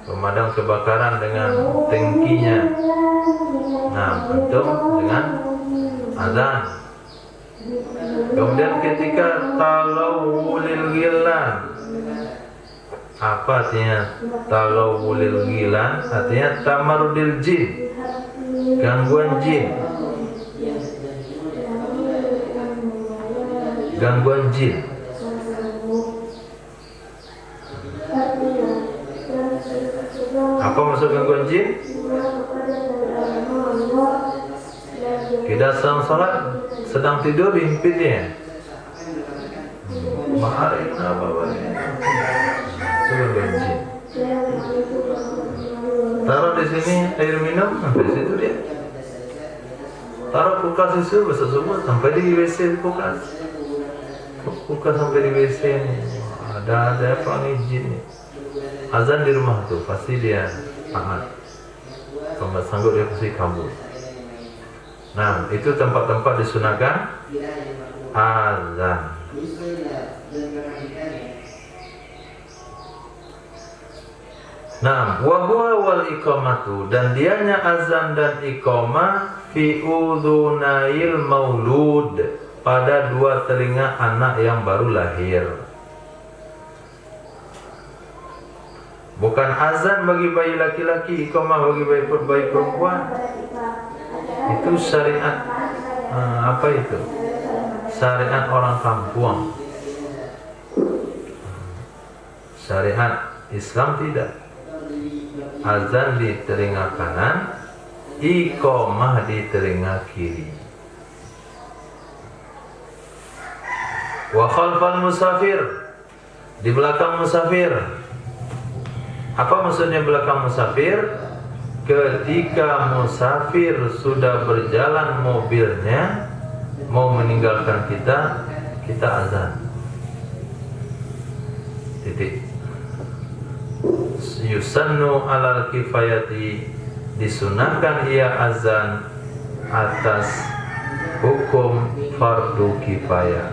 pemadam kebakaran dengan tangkinya. Nah, antum dengan azan. Kemudian ketika talawulil gilan, apa artinya talawulil gilan? Artinya tamarudil jin, gangguan jin. Gangguan jin. Apa maksud gangguan jin? Kita sedang salat, sedang tidur dihimpit dia. Maharin apa ini? Itu gangguan jin. Taruh di sini air minum, sampai situ dia. Taruh kulkas itu besok subuh sampai di WC kulkas. Buka sampai di WC nih. Ada apa nih jin nih? Azan di rumah tuh pasti dia taat. Kalau nggak sanggup dia pasti kabur. Nah, itu tempat-tempat disunahkan azan. Nah, wa huwa wal iqamatu, dan dianya azan dan iqamah fi udhunail maulud, pada dua telinga anak yang baru lahir. Bukan azan bagi bayi laki-laki, iqamah bagi bayi perempuan. Itu syariat apa itu? Syariat orang kampung. Syariat Islam tidak. Azan di telinga kanan, iqamah di telinga kiri. Wa khalfal musafir, di belakang musafir. Apa maksudnya belakang musafir? Ketika musafir sudah berjalan mobilnya mau meninggalkan kita, kita azan. Titik. Yusannu alal kifayati, disunahkan ia azan atas hukum fardu kifayah.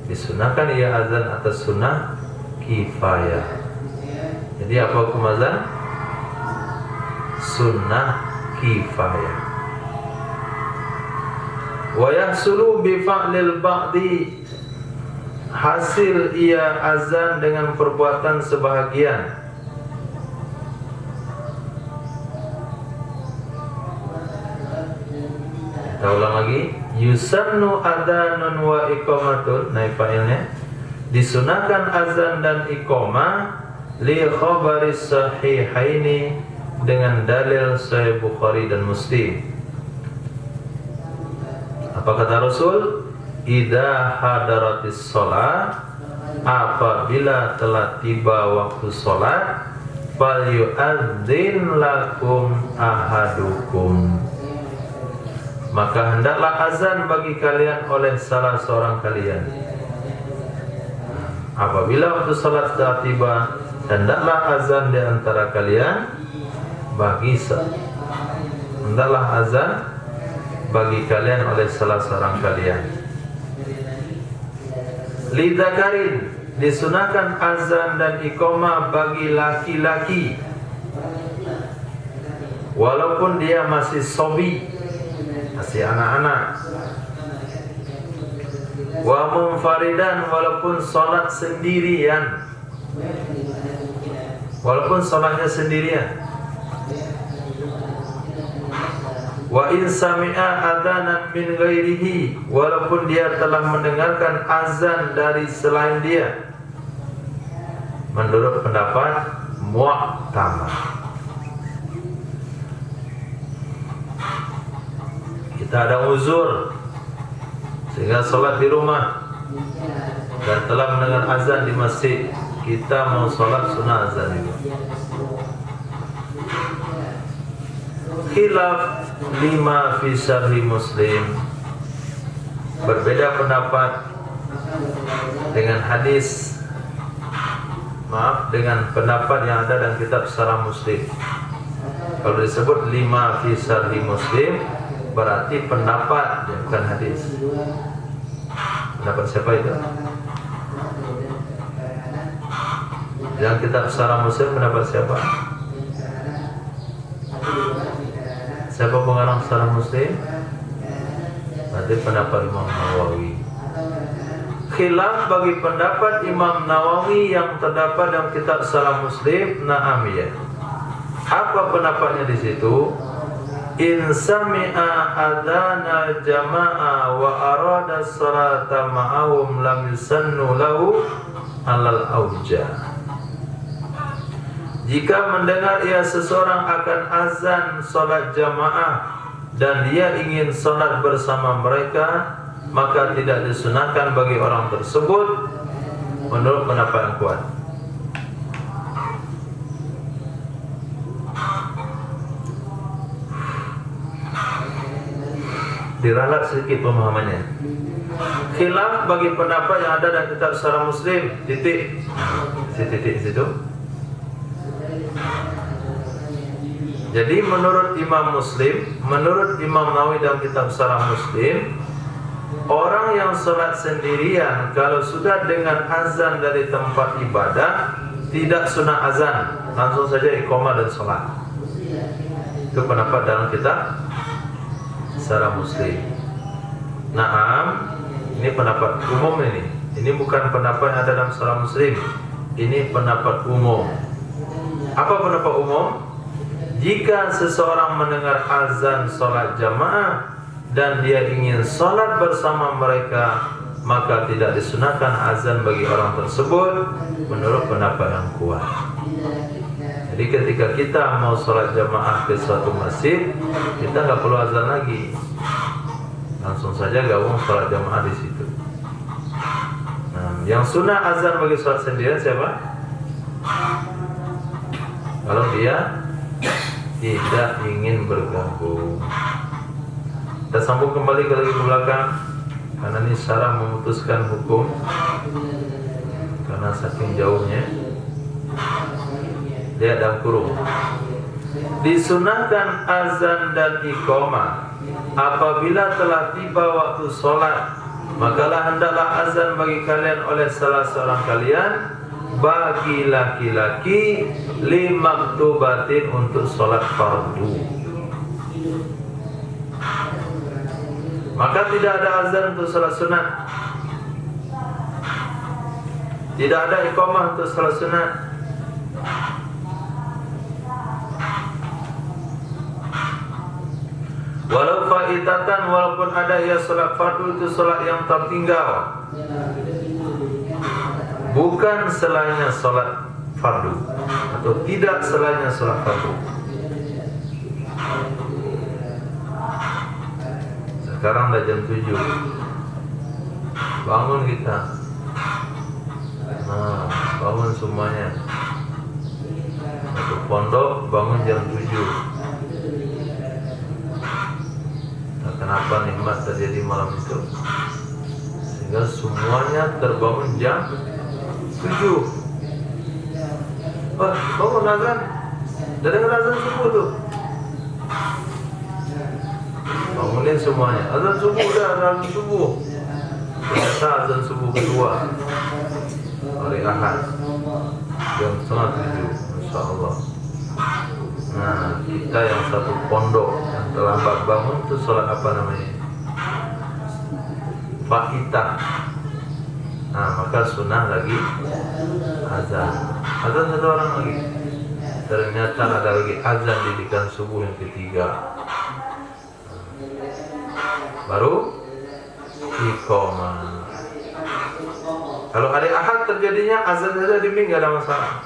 Disunahkan ia azan atas sunnah kifayah. Jadi apa hukum azan? Sunnah kifayah. Wa yahsulu bi fa'lil ba'di, hasil ia azan dengan perbuatan sebahagian. Kita ulang lagi. Yusannu adhanun wa iqamatun, naik fa'ilnya. Disunahkan azan dan iqamah li khabaris sahihaini, dengan dalil Sahih Bukhari dan Muslim. Apa kata Rasul? Idza hadaratis shalah, apabila telah tiba waktu salat, fal yu'adzin lakum ahadukum, maka hendaklah azan bagi kalian oleh salah seorang kalian. Apabila waktu salat telah tiba, hendaklah azan di antara kalian hendaklah azan bagi kalian oleh salah seorang kalian. Lidzakarin, disunahkan azan dan iqamah bagi laki-laki walaupun dia masih sobi, masih anak-anak. Wa munfaridan, walaupun salat sendirian, walaupun salatnya sendirian. Wa in sami'a adzanan min ghairihi, walaupun dia telah mendengarkan azan dari selain dia, menurut pendapat mu'tamad. Kita ada uzur sehingga sholat di rumah dan telah mendengar azan di masjid, kita mau sholat sunnah azan itu. Khilaf lima fi syarhi Muslim, berbeda pendapat dengan pendapat yang ada dalam kitab Syarah Muslim. Kalau disebut lima fi syarhi Muslim, berarti pendapat, bukan hadis. Pendapat siapa itu? Dalam kitab Syarah Muslim pendapat siapa? Siapa pengarang Syarah Muslim? Berarti pendapat Imam Nawawi. Khilaf bagi pendapat Imam Nawawi yang terdapat dalam kitab Syarah Muslim, na'am ya. Apa pendapatnya di situ? In sami'a adana jama'a wa arada salata ma'ahum lam yusannu lahu alal aujah. Jika mendengar ia seseorang akan azan salat jamaah dan dia ingin salat bersama mereka, maka tidak disunahkan bagi orang tersebut menurut pendapat yang kuat. Diralat sedikit pemahamannya. Khilaf bagi pendapat yang ada dalam kitab Syarah Muslim, titik situ. Jadi menurut Imam Nawawi dalam kitab Syarah Muslim, orang yang sholat sendirian kalau sudah dengan azan dari tempat ibadah, tidak sunah azan, langsung saja iqamah dan sholat. Itu pendapat dalam kitab Syarah Muslim. Naam, ini pendapat umum ini. Ini bukan pendapat yang ada dalam Syarah Muslim. Ini pendapat umum. Apa pendapat umum? Jika seseorang mendengar azan sholat jamaah dan dia ingin sholat bersama mereka, maka tidak disunahkan azan bagi orang tersebut menurut pendapat yang kuat. Jadi ketika kita mau sholat jamaah ke suatu masjid, kita nggak perlu azan lagi, langsung saja gabung sholat jamaah di situ. Nah, yang sunnah azan bagi sholat sendirian siapa? Kalau dia tidak ingin bergabung. Kita sambung kembali lagi ke belakang, karena ini syarah memutuskan hukum karena saking jauhnya. Lihat dalam kurung. Disunahkan azan dan iqamah apabila telah tiba waktu sholat, makalah hendaklah azan bagi kalian oleh salah seorang kalian, bagi laki-laki, limaktubatin, untuk sholat fardu. Maka tidak ada azan untuk sholat sunat, tidak ada iqamah untuk sholat sunat. Walau faitatan, walaupun ada ia sholat fardu, itu sholat yang tertinggal, bukan selainnya sholat fardu, atau tidak selainnya sholat fardu. Sekarang dah jam 7, bangun kita. Bangun semuanya. Untuk pondok bangun jam 7. Nah, kenapa nikmat terjadi malam itu? Sehingga semuanya terbangun jam 7. Wah, bangun azan. Udah dengar azan subuh tuh. Bangunin semuanya. Azan subuh udah, azan subuh. Ternyata azan subuh kedua hari Ahad jam 6:30, Masya Allah. Nah, kita yang satu pondok yang terlambat bangun tuh sholat apa namanya? Faitah. Nah, maka sunnah lagi azan. Azan satu orang lagi. Ternyata ada lagi azan didikan subuh yang ketiga. Baru iqamah. Kalau hari Ahad terjadinya azan saja demi nggak ada masalah.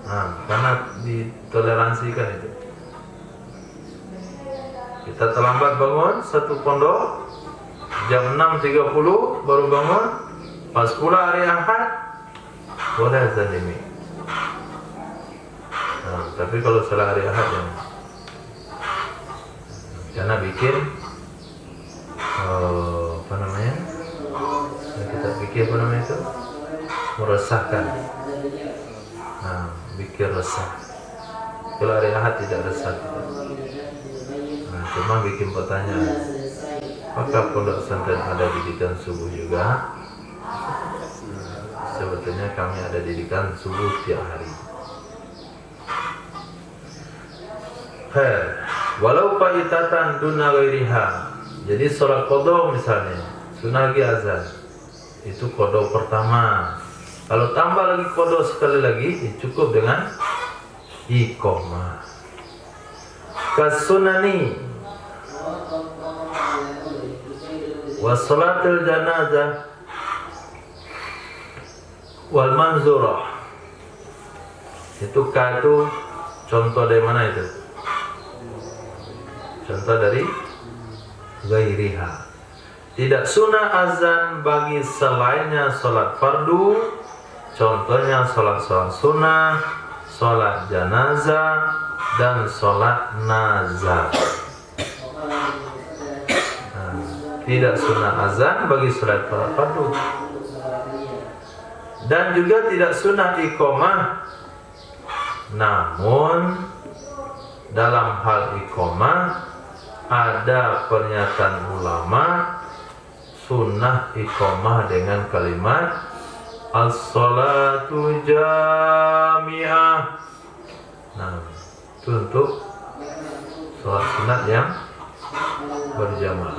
Nah, karena ditoleransikan itu. Kita terlambat bangun satu pondok jam 6.30 baru bangun. Pas pula hari Ahad boleh azan demi. Nah, tapi kalau setelah hari Ahad ya, karena bikin apa namanya? Kita bikin apa namanya itu? Meresahkan. Nah, bikin resah. Kalau hari Ahad tidak resah kita. Nah, cuma bikin pertanyaan. Apakah pondok pesantren ada didikan subuh juga? Sebetulnya kami ada didikan subuh tiap hari. Walau faitatan duna ghairiha. Jadi sholat qadha misalnya, sunnah lagi azan. Itu qadha pertama. Kalau tambah lagi qadha sekali lagi, cukup dengan iqamah. Kasunani wa salatul janazah wal manzurah. Itu contoh dari mana itu? Contoh dari ghairiha. Tidak sunnah azan bagi selainnya sholat fardu. Contohnya sholat sunnah, sholat janazah, dan sholat nazar. Nah, tidak sunnah azan bagi sholat fardu. Dan juga tidak sunnah iqamah. Namun dalam hal iqamah ada pernyataan ulama sunnah iqamah dengan kalimat as-salatu jami'ah. Nah, itu untuk sholat sunat yang berjamaah.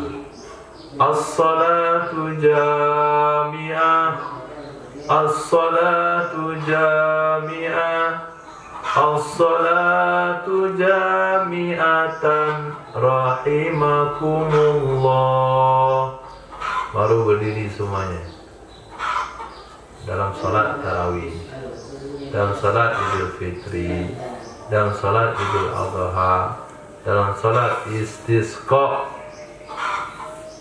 As-salatu jami'ah, as-salatu jami'ah, as-salatu jami'atan rahimakumullah. Baru berdiri semuanya dalam salat tarawih, dalam salat Idul Fitri, dalam salat Idul Adha, dalam salat istisqa.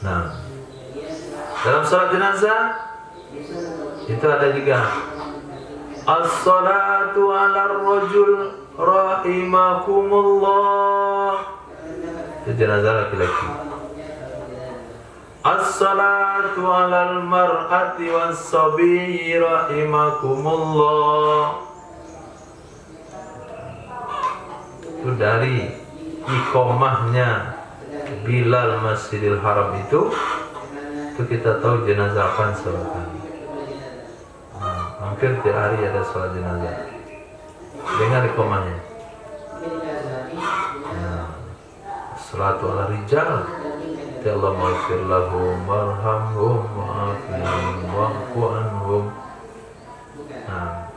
Nah, dalam salat jenazah itu ada juga as-salatu ala rajul rahimakumullah. Itu jenazah laki-laki. As-salatu alal mar'ati was-sabi rahimakumullah. Itu dari iqamahnya Bilal Masjidil Haram itu kita tahu jenazah apa sholatkan. Hampir tiap hari ada sholat jenazah. Dengar iqamahnya. Salatu ala rijal. Ya Allah maghfir lahum warhamhum wa'afihim wa'fu anhum. Nah,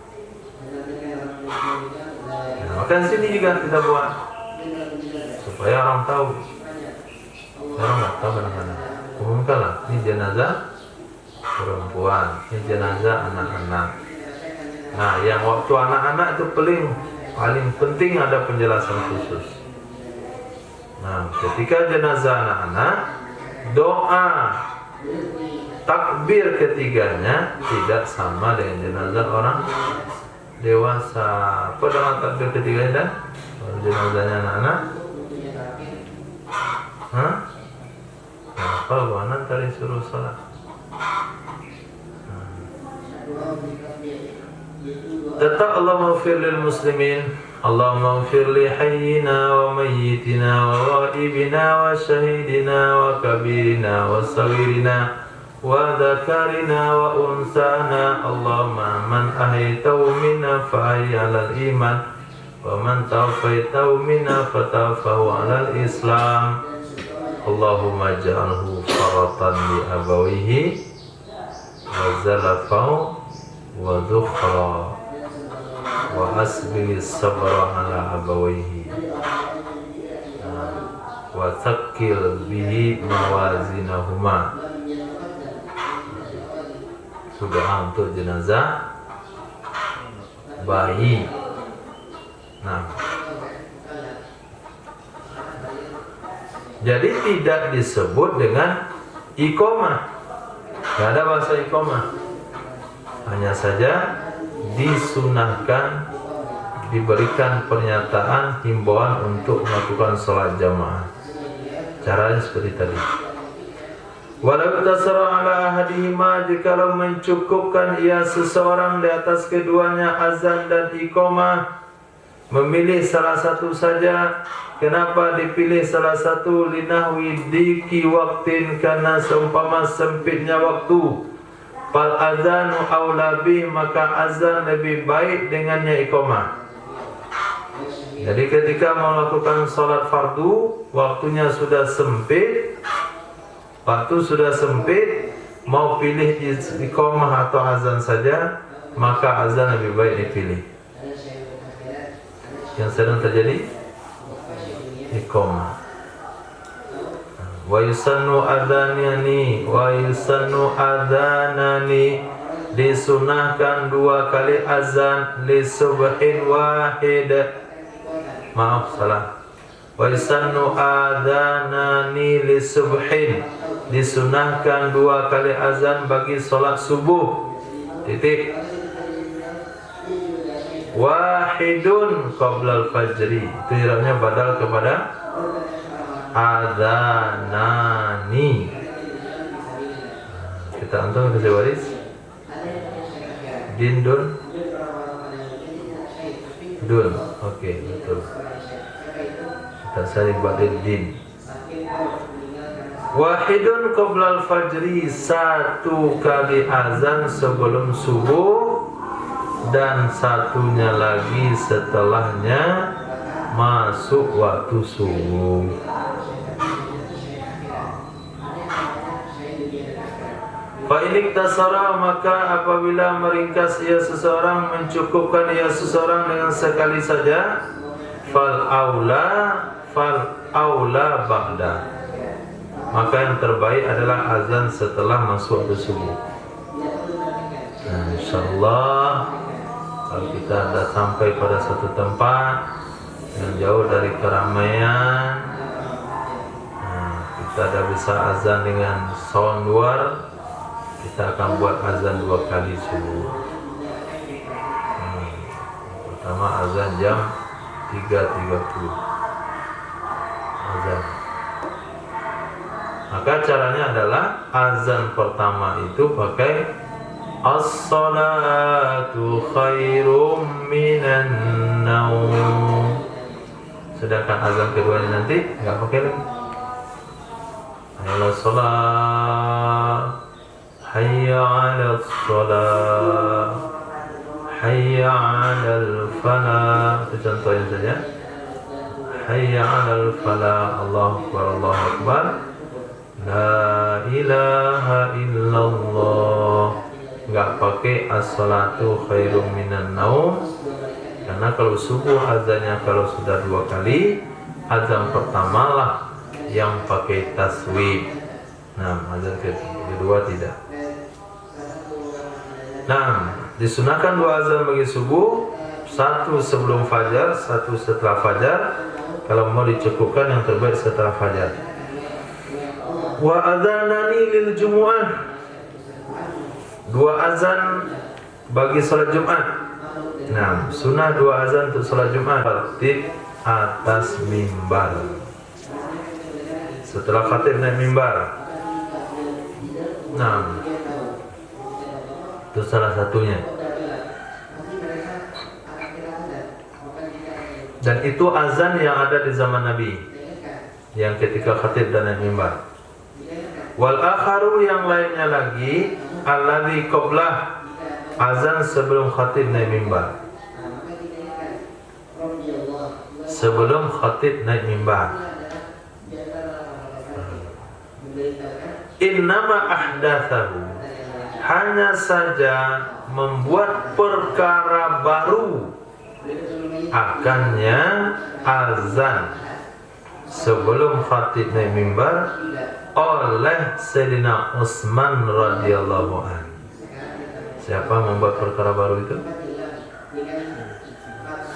maka sini juga kita buat supaya orang tahu. Orang nggak tahu kadang-kadang. Umumkanlah, ini jenazah perempuan, ini jenazah anak-anak. Nah, yang waktu anak-anak itu paling penting ada penjelasan khusus. Nah, ketika jenazah anak-anak, doa takbir ketiganya tidak sama dengan jenazah orang dewasa. Apa dengan takbir ketiganya dan jenazahnya anak-anak? Hah? Apa buanan tadi suruh sholat? Tetap Allahumma ighfir lil muslimin, Allahumma ighfir li hayyina wa mayyitina wa ghaibina wa syahidina wa kabirina wa saghirina wa dzakarina wa unsana. Allahumma man ahyaitahu minna fa ahyi 'alal iman wa man tawaffaitahu minna fa tawaffahu 'alal islam. Allahumma ja'alhu faratan li abawihi wa zalafau wa dhukhra wa asbihi sabra ala abawihi wa thaqqil bihi mawazinahuma. Doa untuk jenazah bayi. Nah, jadi tidak disebut dengan iqamah, tidak ada bahasa iqamah, hanya saja disunahkan, diberikan pernyataan himbauan untuk melakukan sholat jamaah. Caranya seperti tadi. Walau tasara ala ahadihima, jikalau mencukupkan ia seseorang di atas keduanya azan dan iqamah, memilih salah satu saja. Kenapa dipilih salah satu? Linahwi diki waktin, karena seumpama sempitnya waktu. Fal azanu aula bih, maka azan lebih baik dengannya iqamah. Jadi ketika mau melakukan sholat fardu, waktunya sudah sempit, mau pilih iqamah atau azan saja, maka azan lebih baik dipilih. Yang sedang terjadi iqamah. Wa yusannu adhanani, disunahkan 2 kali azan li subhin wahid. Maaf, salah. Wa yusannu adhanani li subhin, disunahkan 2 kali azan bagi sholat subuh. Titik. Wahidun qabla al-fajri, itu irabnya badal kepada adhanani. Kita antum ke waris dun. Oke, betul. Kita cari badal din. Wahidun qabla al-fajri, 1 kali azan sebelum subuh, dan satunya lagi setelahnya masuk waktu subuh. Fa in iktasara, maka apabila meringkas ia seseorang, mencukupkan ia seseorang dengan sekali saja, fal aula ba'da, maka yang terbaik adalah azan setelah masuk waktu subuh. Nah, insyaallah kalau kita sudah sampai pada satu tempat yang jauh dari keramaian, kita sudah bisa azan dengan sound luar, kita akan buat azan 2 kali subuh. Pertama azan jam 3.30 azan. Maka caranya adalah azan pertama itu pakai as-salatu khairum minan naum. Sedangkan azan keduanya nanti enggak pakai lagi. Hayya shalah, hayya 'alas shalah, hayya 'alal falah. Itu contohnya saja. Hayya 'alal falah, Allahu akbar, Allahu akbar. La ilaha illallah. Enggak pakai as-salatu khairum minan naum, karena kalau subuh azannya kalau sudah 2 kali, azan pertama lah yang pakai taswib. Nah, azan kedua tidak. Nah, disunahkan 2 azan bagi subuh, 1 sebelum fajar, 1 setelah fajar. Kalau mau dicukupkan yang terbaik setelah fajar. Wa adzanani lil jumu'ah, 2 azan bagi salat Jumat. Nah, sunnah 2 azan untuk salat Jumat. Khatib atas mimbar. Setelah khatib naik mimbar. Nah, itu salah satunya. Dan itu azan yang ada di zaman Nabi, yang ketika khatib dan naik mimbar. Wal akharu, yang lainnya lagi, alladzi qablah, azan sebelum khatib naik mimbar. Sebelum khatib naik mimbar. Innama ahdatsahu, hanya saja membuat perkara baru akannya azan sebelum khatib naik mimbar oleh Sayyidina Utsman radhiyallahu anhu. Siapa membuat perkara baru itu?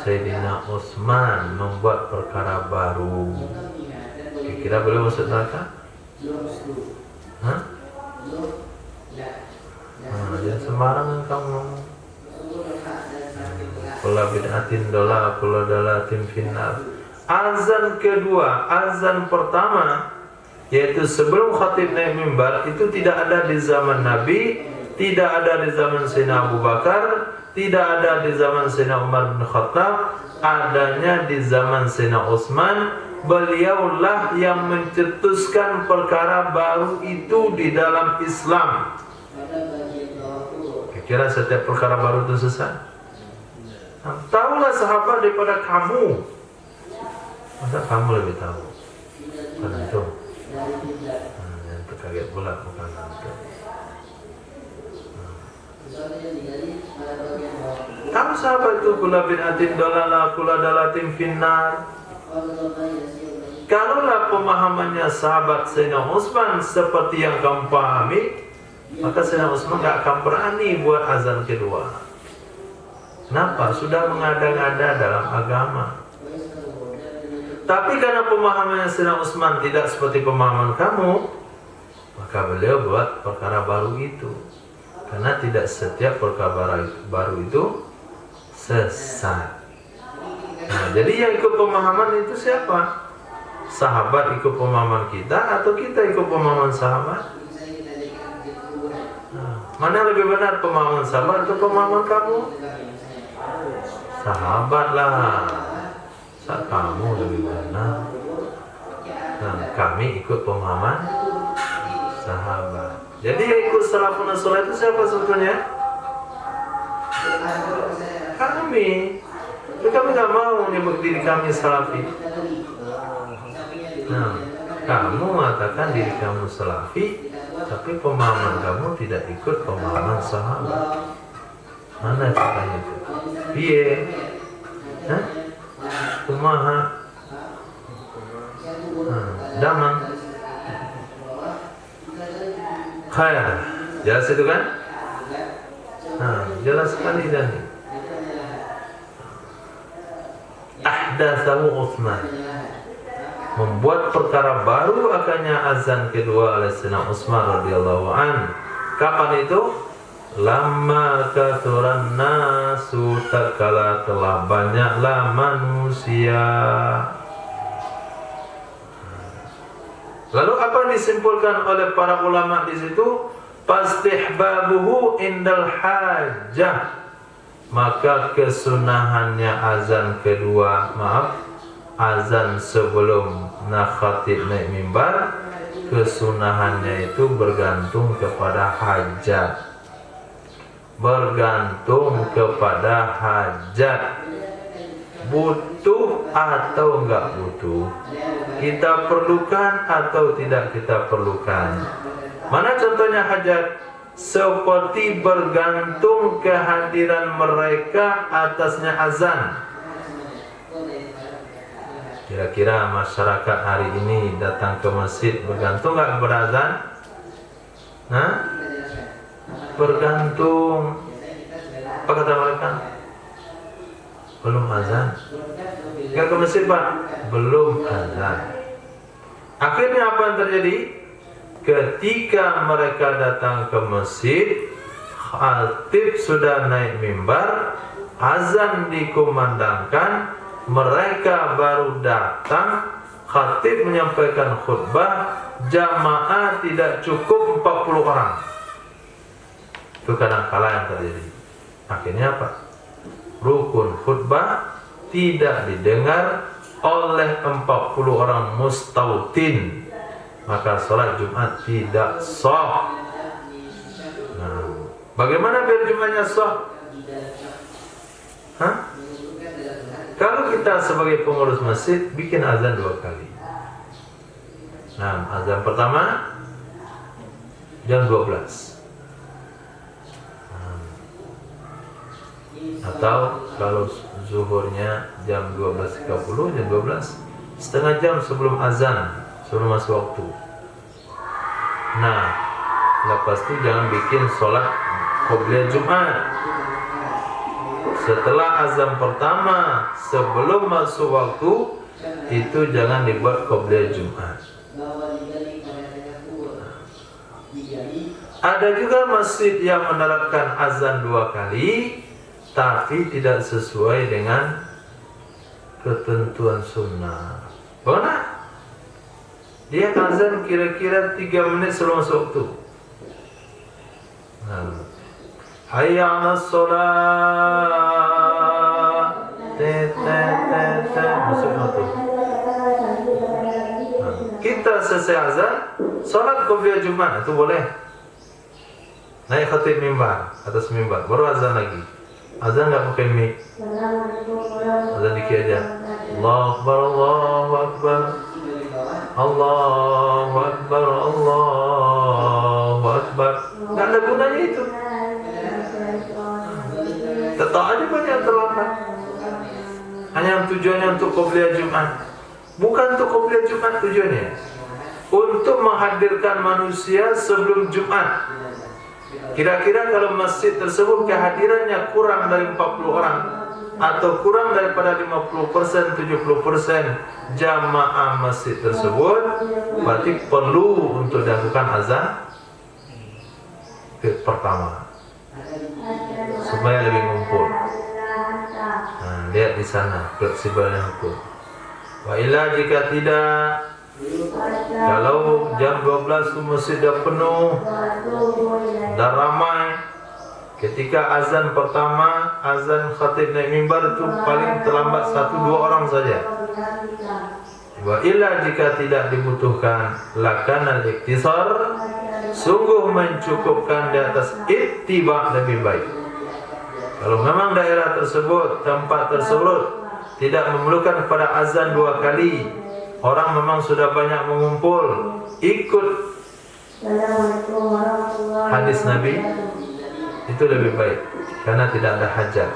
Sayyidina Utsman membuat perkara baru. Kira beliau masuk neraka? Hah? Jangan sembarangan kamu ngomong. Kula bid'atin dola, kula dalatin finnar. Azan kedua, azan pertama, yaitu sebelum khatib naik mimbar, itu tidak ada di zaman Nabi, tidak ada di zaman Sayyidina Abu Bakar, tidak ada di zaman Sayyidina Umar bin Khattab, adanya di zaman Sayyidina Utsman. Beliaulah yang mencetuskan perkara baru itu di dalam Islam. Kira setiap perkara baru itu sesat? Tahulah sahabat daripada kamu. Masa kamu lebih tahu? Bukan antum. Yang terkaget pula bukan antum. Kamu sahabat itu kula bid'atin dolala, kula dalatin finnar. Kalaulah pemahamannya sahabat Sayyidina Utsman seperti yang kamu pahami, maka Sayyidina Utsman gak akan berani buat azan kedua. Kenapa? Sudah mengada-ngada dalam agama. Tapi karena pemahamannya Sayyidina Utsman tidak seperti pemahaman kamu, maka beliau buat perkara baru itu. Karena tidak setiap perkara baru itu sesat. Nah, jadi yang ikut pemahaman itu siapa? Sahabat ikut pemahaman kita atau kita ikut pemahaman sahabat? Nah, mana lebih benar, pemahaman sahabat atau pemahaman kamu? Sahabat lah. Saat kamu lebih benar. Nah, kami ikut pemahaman sahabat. Jadi yang ikut salafun saleh itu siapa sebetulnya? Kami. Kami tidak mau menyebut diri kami salafi. Nah, kamu mengatakan diri kamu salafi, tapi pemahaman kamu tidak ikut pemahaman sahabat. Mana caranya itu? Piye? Hah? Kumaha? Damang? Khair. Jelas itu kan? Nah, jelas sekali dan ahdatsahu Utsman, membuat perkara baru akannya azan kedua oleh Sayyidina Utsman radhiyallahu an. Kapan itu? Lama kathuran nasu, tatkala telah banyaklah manusia. Lalu apa yang disimpulkan oleh para ulama di situ? Pastihbabuhu indal hajah, maka kesunahannya azan kedua, azan sebelum khatib naik mimbar, kesunahannya itu bergantung kepada hajat. Bergantung kepada hajat. Butuh atau enggak butuh, kita perlukan atau tidak kita perlukan. Mana contohnya hajat? Seperti bergantung kehadiran mereka atasnya azan. Kira-kira masyarakat hari ini datang ke masjid bergantung nggak kepada azan? Nah, bergantung. Apa kata mereka? Belum azan. Nggak ke masjid Pak? Belum azan. Akhirnya apa yang terjadi? Ketika mereka datang ke masjid, khatib sudah naik mimbar, azan dikumandangkan, mereka baru datang, khatib menyampaikan khutbah, jamaah tidak cukup 40 orang. Itu kadang-kala yang terjadi. Akhirnya apa? Rukun khutbah tidak didengar oleh 40 orang mustautin, maka sholat Jumat tidak sah. Nah, bagaimana biar Jumatnya sah? Kalau kita sebagai pengurus masjid bikin azan 2 kali. Nah, azan pertama jam 12. Atau kalau zuhurnya jam 12.30, jam 12, setengah jam sebelum azan, sebelum masuk waktu. Nah, lepas itu jangan bikin sholat qobliyah Jumat. Setelah azan pertama sebelum masuk waktu, itu jangan dibuat qobliyah Jumat. Ada juga masjid yang menerapkan azan 2 kali, tapi tidak sesuai dengan ketentuan sunnah. Mana? Dia azan kira-kira 3 menit sebelum masuk waktu. Hayya 'alas shalah. Masuk waktu. Kita selesai azan, salat qobliyah Jumat itu boleh. Naik khatib mimbar, atas mimbar, baru azan lagi. Azan nggak pakai mic. Azan dikit aja. Allahu Akbar, Allahu Akbar, Allahu Akbar, Allahu Akbar. Nggak ada gunanya itu. Tetap aja banyak terlambat. Hanya tujuannya untuk qobliyah Jumat. Bukan untuk qobliyah Jumat tujuannya. Untuk menghadirkan manusia sebelum Jumat. Kira-kira kalau masjid tersebut kehadirannya kurang dari 40 orang atau kurang daripada 50%, 70% jamaah masjid tersebut, berarti perlu untuk dilakukan azan pertama supaya lebih ngumpul. Nah, lihat di sana fleksibelnya hukum. Wa ila jika tidak, kalau jam 12 itu masjid dah penuh, dah ramai, ketika azan pertama, azan khatib naik mimbar itu paling terlambat 1-2 orang saja. Wa illa jika tidak dibutuhkan, lakana al-iktisar, sungguh mencukupkan di atas ittiba lebih baik. Kalau memang daerah tersebut, tempat tersebut tidak memerlukan kepada azan 2 kali, orang memang sudah banyak mengumpul, ikut hadis Nabi, itu lebih baik karena tidak ada hajat.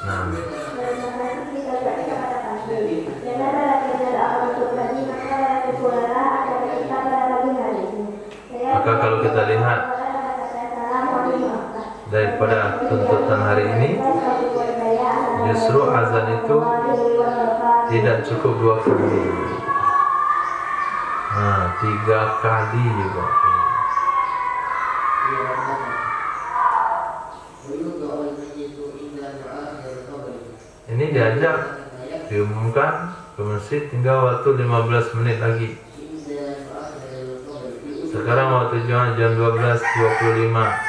Nah, maka kalau kita lihat daripada tuntutan hari ini, justru azan itu tidak cukup 2 kali. Nah, 3 kali juga. Ini diajak, diumumkan ke masjid tinggal waktu 15 menit lagi. Sekarang waktu jam 12.25.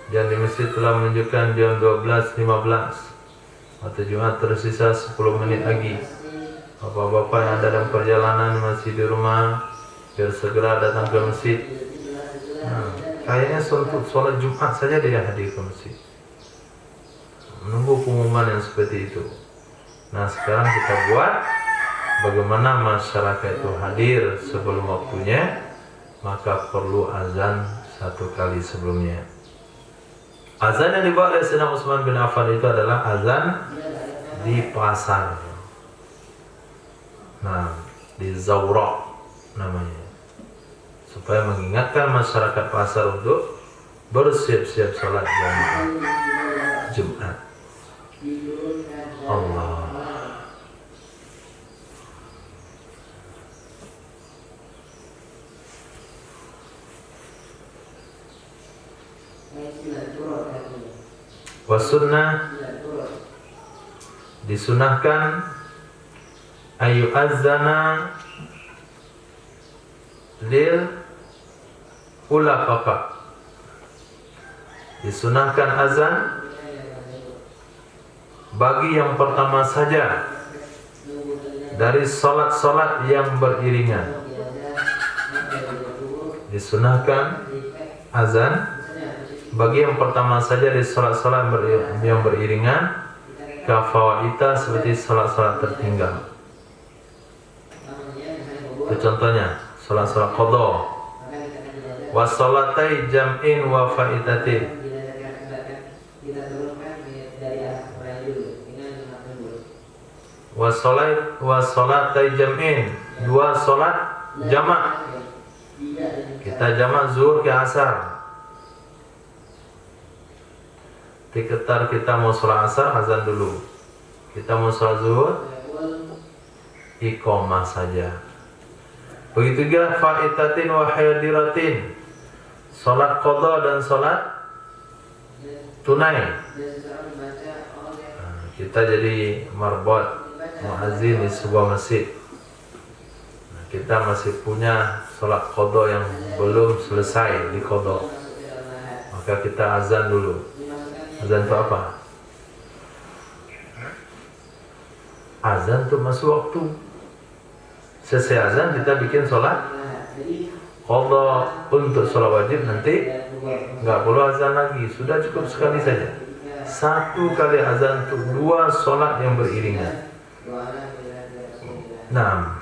Dan di masjid telah menunjukkan jam 12.15. Waktu Jumat tersisa 10 menit lagi. Bapak-bapak yang ada dalam perjalanan masih di rumah, biar segera datang ke masjid. Nah, kayaknya sholat Jumat saja dia hadir ke masjid, menunggu pengumuman yang seperti itu. Nah, sekarang kita buat bagaimana masyarakat itu hadir sebelum waktunya, maka perlu azan 1 kali sebelumnya. Azan yang dibawa oleh Sayyidina Utsman bin Affan itu adalah azan di pasar. Nah, di Zawra namanya. Supaya mengingatkan masyarakat pasar untuk bersiap-siap salat Jumat. Allah. Wasunnah, disunahkan ayu azana lil ula fakat. Disunahkan azan bagi yang pertama saja dari solat-solat yang beriringan. Disunahkan azan bagi yang pertama saja dari solat-solat yang beriringan, kafawaita seperti solat-solat tertinggal. Itu contohnya solat-solat qadha, wa salatai jam'in wa faitatin. Wa salatai jam'in, dua solat jamak. Kita jamak zuhur ke asar. Diketar kita mau sholat asar, azan dulu. Kita mau sholat zuhur, iqamah saja. Begitu juga faitatin wa hadiratin, sholat qadha dan sholat tunai. Kita jadi marbot, muazzin di sebuah masjid. Kita masih punya sholat qadha yang belum selesai di qadha, maka kita azan dulu. Azan itu apa? Azan itu masuk waktu. Selesai azan kita bikin sholat qadha untuk sholat wajib, nanti nggak perlu azan lagi, sudah cukup sekali saja. Satu kali azan untuk dua sholat yang beriringan. Nah,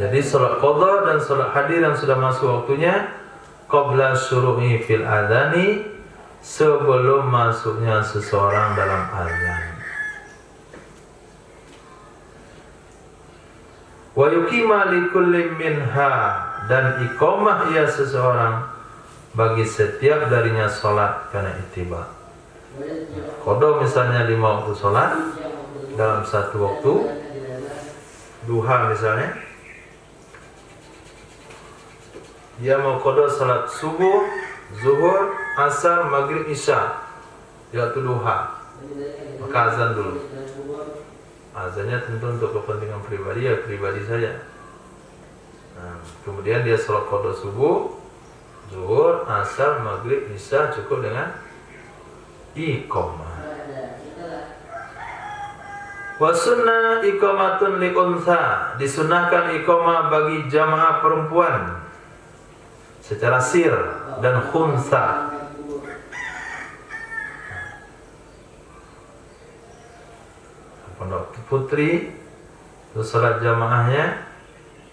jadi sholat qadha dan sholat hadir yang sudah masuk waktunya qabla syuru'i fil adhani, sebelum masuknya seseorang dalam azan. Wa yuqima likulli minha, dan iqamah ia seseorang bagi setiap darinya sholat karena ittiba. Qadha misalnya 5 waktu sholat dalam satu waktu, duha misalnya, dia mau qadha salat subuh, zuhur, asar, maghrib, isya, di waktu duha, maka azan dulu. Azannya tentu untuk kepentingan pribadi, ya pribadi saja. Nah, kemudian dia salat qadha subuh, zuhur, asar, maghrib, isya, cukup dengan iqamah. Wa sunnah iqamatun li untha, disunahkan iqamah bagi jamaah perempuan secara sir dan khunsa. Pondok putri itu salat jamaahnya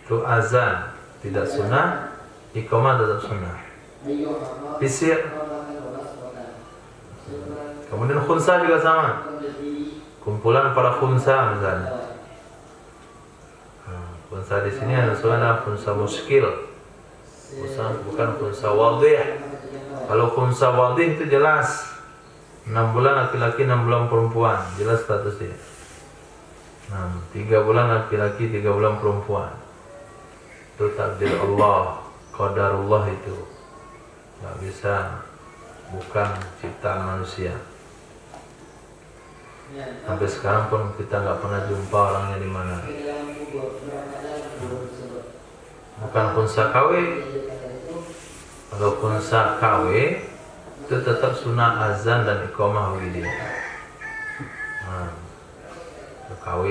itu azan tidak sunnah, iqamah tetap sunnah. Sir. Kemudian khunsa juga sama. Kumpulan para khunsa misalnya. Khunsa di sini ada khunsa muskil. Bukan khunsa wadih. Kalau khunsa wadih itu jelas 6 bulan laki-laki, 6 bulan perempuan, jelas statusnya. 3 bulan laki-laki, 3 bulan perempuan. Itu takdir Allah, qadarullah itu. Gak bisa, bukan ciptaan manusia. Sampai sekarang pun kita nggak pernah jumpa orangnya di mana. Bukan khunsa KW. Kalau khunsa KW itu tetap sunnah azan dan iqamah bagi dia. KW.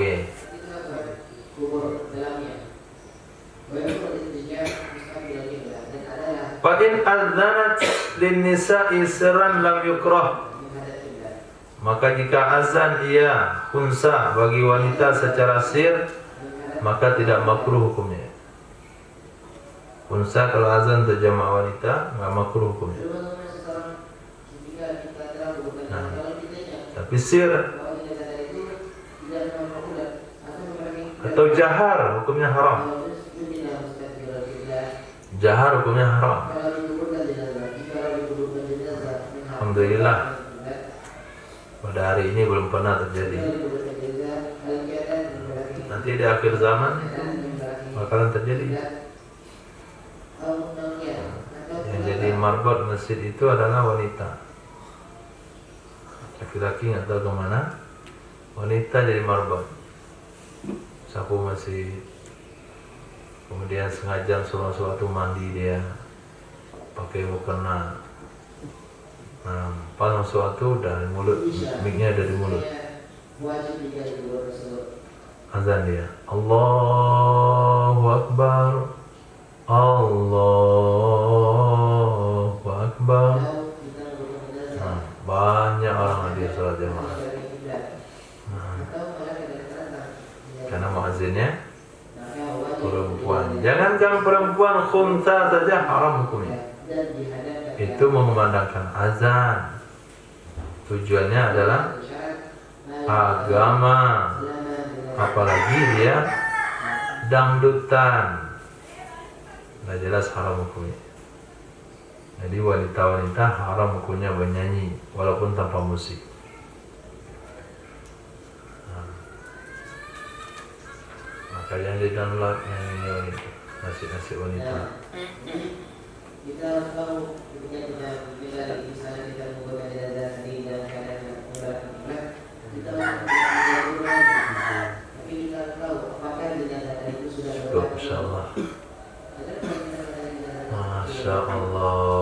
Fa in adzanat lin nisa'i sirran lam yukrah, maka jika azan ia khunsa bagi wanita secara sir, maka tidak makruh hukumnya. Khunsa kalau azan untuk jamaah wanita nggak makruh hukumnya. Nah, tapi sir atau jahar hukumnya haram. Jahar hukumnya haram. Alhamdulillah pada hari ini belum pernah terjadi. Nanti di akhir zaman bakalan terjadi. Yang jadi marbot masjid itu adalah wanita. Laki-laki nggak tahu kemana, wanita jadi marbot. Sapu masjid. Kemudian sengaja suatu mandi dia pakai mukena. Nah, pas masuk waktu dari mulut, mic-nya dari mulut. Azan dia. Allahu Akbar. Allahu Akbar. Nah, banyak orang hadir salat jamaah. Nah, karena muazzinnya perempuan. Jangan perempuan khunsa saja haram hukumnya. Itu mengumandangkan azan. Tujuannya adalah agama. Apalagi dia dangdutan. Nah, jelas haram hukumnya. Jadi wanita-wanita haram hukumnya bernyanyi walaupun tanpa musik. Nah, maka yang di download nyanyi wanita, nasib-nasib wanita. Kita tahu ketika kita misalnya kita membuat dasar di dalam keadaan kita tapi kita tahu apakah di dasar itu sudah Cukup, insyaallah. Masya Allah.